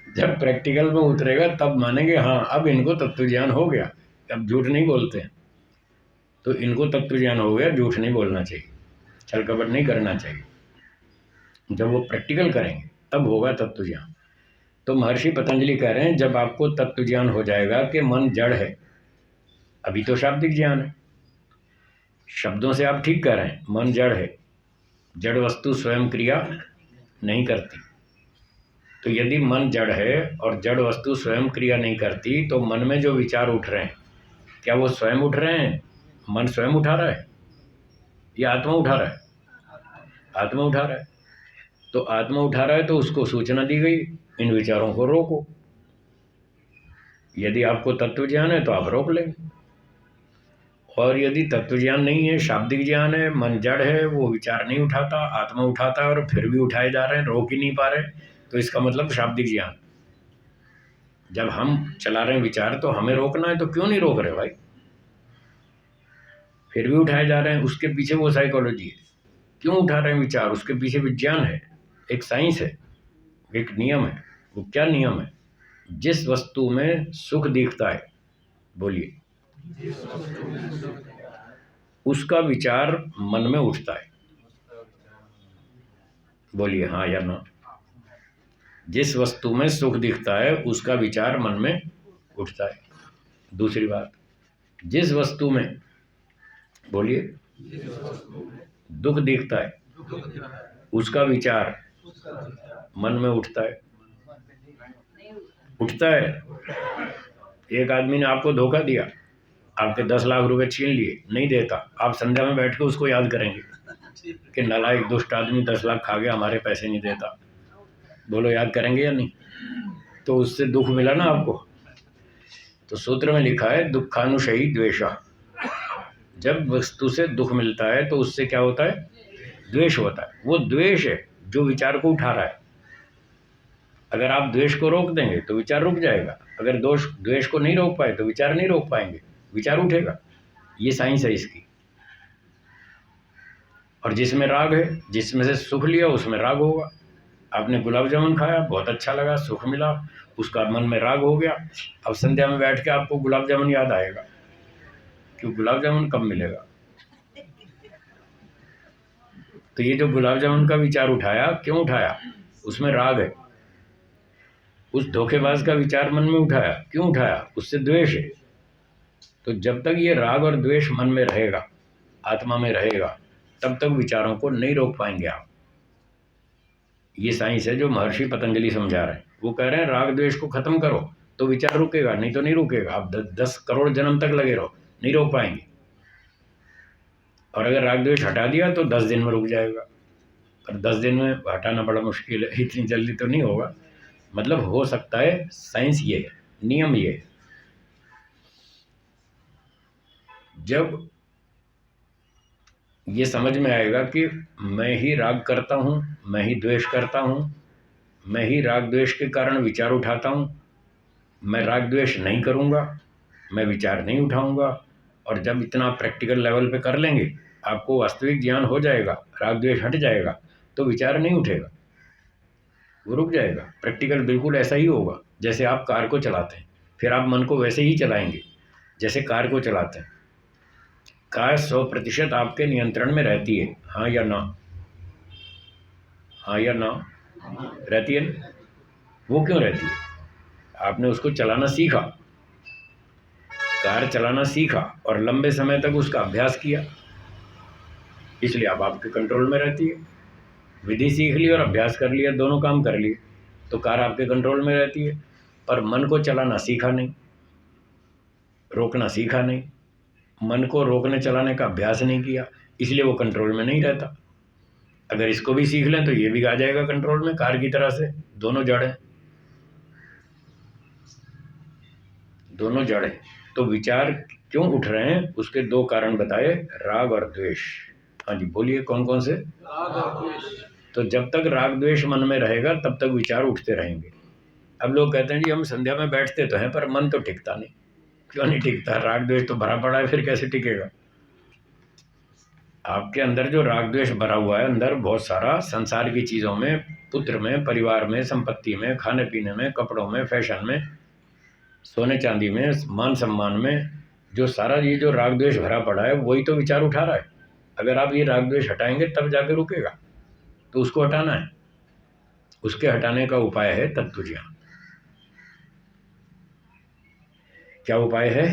C: जब प्रैक्टिकल में उतरेगा तब मानेंगे हाँ अब इनको तत्व ज्ञान हो गया, अब झूठ नहीं बोलते हैं। तो इनको तत्व ज्ञान हो गया, झूठ नहीं बोलना चाहिए, छल कपट नहीं करना चाहिए। जब वो प्रैक्टिकल करेंगे तब होगा तत्व ज्ञान। तो महर्षि पतंजलि कह रहे हैं जब आपको तत्व ज्ञान हो जाएगा कि मन जड़ है, अभी तो शाब्दिक ज्ञान है, शब्दों से आप ठीक कह रहे हैं, मन जड़ है, जड़ वस्तु स्वयं क्रिया नहीं करती। तो यदि मन जड़ है और जड़ वस्तु स्वयं क्रिया नहीं करती, तो मन में जो विचार उठ रहे हैं क्या वो स्वयं उठ रहे हैं? मन स्वयं उठा रहा है या आत्मा उठा रहा है? आत्मा उठा रहा है। तो आत्मा उठा रहा है तो उसको सूचना दी गई, इन विचारों को रोको। यदि आपको तत्व ज्ञान है तो आप रोक लेंगे, और यदि तत्व ज्ञान नहीं है, शाब्दिक ज्ञान है, मन जड़ है, वो विचार नहीं उठाता, आत्मा उठाता है और फिर भी उठाए जा रहे हैं, रोक ही नहीं पा रहे, तो इसका मतलब शाब्दिक ज्ञान। जब हम चला रहे हैं विचार तो हमें रोकना है, तो क्यों नहीं रोक रहे भाई, फिर भी उठाए जा रहे हैं। उसके पीछे वो साइकोलॉजी है, क्यों उठा रहे हैं विचार, उसके पीछे विज्ञान है, एक साइंस है, एक नियम है। वो क्या नियम है? जिस वस्तु में सुख दिखता है, बोलिए, उसका विचार मन में उठता है, बोलिए हाँ या ना। जिस वस्तु में सुख दिखता है उसका विचार मन में उठता है। दूसरी बात, जिस वस्तु में, बोलिए, दुख दिखता है उसका विचार मन में उठता है, उठता है। एक आदमी ने आपको धोखा दिया, आपके 10 लाख रुपए छीन लिए, नहीं देता, आप संध्या में बैठ के उसको याद करेंगे कि नालायक दुष्ट आदमी 10 लाख खा गया, हमारे पैसे नहीं देता। बोलो याद करेंगे या नहीं? तो उससे दुख मिला ना आपको। तो सूत्र में लिखा है दुखानुशयी द्वेषा, जब वस्तु से दुख मिलता है तो उससे क्या होता है? द्वेष होता है। वो द्वेष है जो विचार को उठा रहा है। अगर आप द्वेष को रोक देंगे तो विचार रुक जाएगा, अगर द्वेष को नहीं रोक पाए तो विचार नहीं रोक पाएंगे, विचार उठेगा। ये साइंस है इसकी। और जिसमें राग है, जिसमें से सुख लिया उसमें राग होगा। आपने गुलाब जामुन खाया, बहुत अच्छा लगा, सुख मिला, उसका मन में राग हो गया। अब संध्या में बैठ के आपको गुलाब जामुन याद आएगा, क्यों गुलाब जामुन कब मिलेगा। तो ये जो गुलाब जामुन का विचार उठाया, क्यों उठाया? उसमें राग है। उस धोखेबाज का विचार मन में उठाया, क्यों उठाया? उससे द्वेष है। तो जब तक ये राग और द्वेष मन में रहेगा, आत्मा में रहेगा, तब तक विचारों को नहीं रोक पाएंगे आप। ये साइंस है जो महर्षि पतंजलि समझा रहे हैं। वो कह रहे हैं राग द्वेष को खत्म करो तो विचार रुकेगा, नहीं तो नहीं रुकेगा। आप 10 करोड़ जन्म तक लगे रहो, नहीं रोक पाएंगे। और अगर राग द्वेष हटा दिया तो 10 दिन में रुक जाएगा, पर 10 दिन में हटाना बड़ा मुश्किल है, इतनी जल्दी तो नहीं होगा। मतलब हो सकता है, साइंस ये है, नियम ये है। जब ये समझ में आएगा कि मैं ही राग करता हूँ, मैं ही द्वेष करता हूँ, मैं ही राग द्वेष के कारण विचार उठाता हूँ, मैं राग द्वेष नहीं करूँगा, मैं विचार नहीं उठाऊँगा, और जब इतना प्रैक्टिकल लेवल पे कर लेंगे, आपको वास्तविक ज्ञान हो जाएगा, राग द्वेष हट जाएगा, तो विचार नहीं उठेगा, वो रुक जाएगा। प्रैक्टिकल बिल्कुल ऐसा ही होगा जैसे आप कार को चलाते हैं, फिर आप मन को वैसे ही चलाएंगे जैसे कार को चलाते हैं। कार 100% आपके नियंत्रण में रहती है, हाँ या ना? हाँ या ना? रहती है ना? वो क्यों रहती है? आपने उसको चलाना सीखा, कार चलाना सीखा और लंबे समय तक उसका अभ्यास किया, इसलिए अब आपके कंट्रोल में रहती है। विधि सीख ली और अभ्यास कर लिया, दोनों काम कर लिए, तो कार आपके कंट्रोल में रहती है। पर मन को चलाना सीखा नहीं, रोकना सीखा नहीं, मन को रोकने चलाने का अभ्यास नहीं किया, इसलिए वो कंट्रोल में नहीं रहता। अगर इसको भी सीख लें तो ये भी आ जाएगा कंट्रोल में, कार की तरह से। दोनों जड़ हैं, दोनों जड़ हैं। तो विचार क्यों उठ रहे हैं, उसके 2 कारण बताए, राग और द्वेष। हाँ जी, बोलिए कौन कौन से?
B: राग और द्वेष।
C: तो जब तक राग द्वेष मन में रहेगा तब तक विचार उठते रहेंगे। अब लोग कहते हैं जी हम संध्या में बैठते तो हैं पर मन तो टिकता नहीं। क्यों नहीं टिकता? राग द्वेष तो भरा पड़ा है, फिर कैसे टिकेगा? आपके अंदर जो राग द्वेष भरा हुआ है, अंदर बहुत सारा संसार की चीज़ों में, पुत्र में, परिवार में, संपत्ति में, खाने पीने में, कपड़ों में, फैशन में, सोने चांदी में, मान सम्मान में, जो सारा ये जो राग द्वेष भरा पड़ा है वही तो विचार उठा रहा है। अगर आप ये राग द्वेष हटाएंगे तब जाके रुकेगा, तो उसको हटाना है। उसके हटाने का उपाय है तत्व ज्ञान। क्या उपाय है?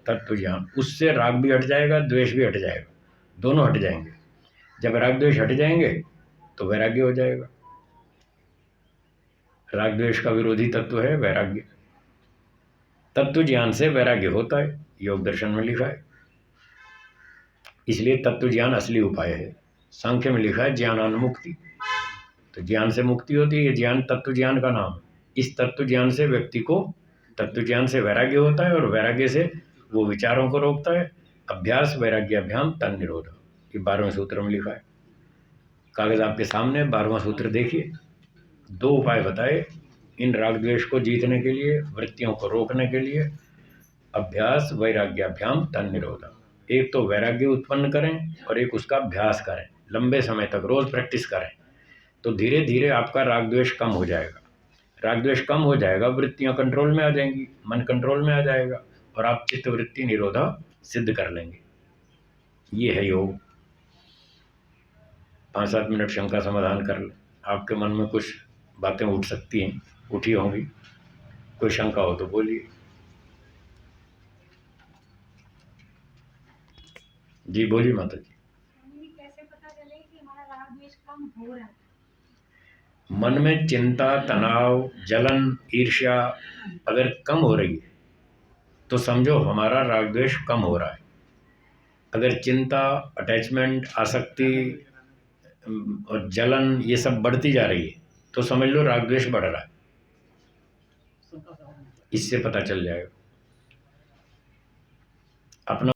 C: तत्व ज्ञान। उससे राग भी हट जाएगा, द्वेष भी हट जाएगा, दोनों हट जाएंगे। जब राग द्वेष हट जाएंगे तो वैराग्य हो जाएगा। राग द्वेष का विरोधी तत्व है वैराग्य। तत्व ज्ञान से वैराग्य होता है, योग दर्शन में लिखा है। इसलिए तत्व ज्ञान असली उपाय है। सांख्य में लिखा है ज्ञानानुमुक्ति, तो ज्ञान से मुक्ति होती है। ये ज्ञान तत्व ज्ञान का नाम है। इस तत्व ज्ञान से व्यक्ति को, तत्व ज्ञान से वैराग्य होता है, और वैराग्य से वो विचारों को रोकता है। अभ्यास वैराग्याभ्याम तन निरोध, ये 12वें सूत्र में लिखा है। कागज आपके सामने, 12वां सूत्र देखिए। 2 उपाय बताए इन राग द्वेष को जीतने के लिए, वृत्तियों को रोकने के लिए। अभ्यास वैराग्याभ्याम तन निरोध। एक तो वैराग्य उत्पन्न करें और एक उसका अभ्यास करें, लंबे समय तक रोज प्रैक्टिस करें, तो धीरे धीरे आपका राग द्वेष कम हो जाएगा। राग द्वेष कम हो जाएगा, वृत्तियां कंट्रोल में आ जाएंगी, मन कंट्रोल में आ जाएगा, और आप चित्त वृत्ति निरोधा सिद्ध कर लेंगे। ये है योग। 5-7 मिनट शंका समाधान कर ले। आपके मन में कुछ बातें उठ सकती हैं, उठी होंगी, कोई शंका हो तो बोलिए। जी बोलिए माता जी।
D: कैसे पता चले कि हमारा राग द्वेष कम हो रहा है?
C: मन में चिंता, तनाव, जलन, ईर्ष्या अगर कम हो रही है तो समझो हमारा राग द्वेष कम हो रहा है। अगर चिंता, अटैचमेंट, आसक्ति और जलन ये सब बढ़ती जा रही है तो समझ लो राग द्वेष बढ़ रहा है। इससे पता चल जाएगा। अपना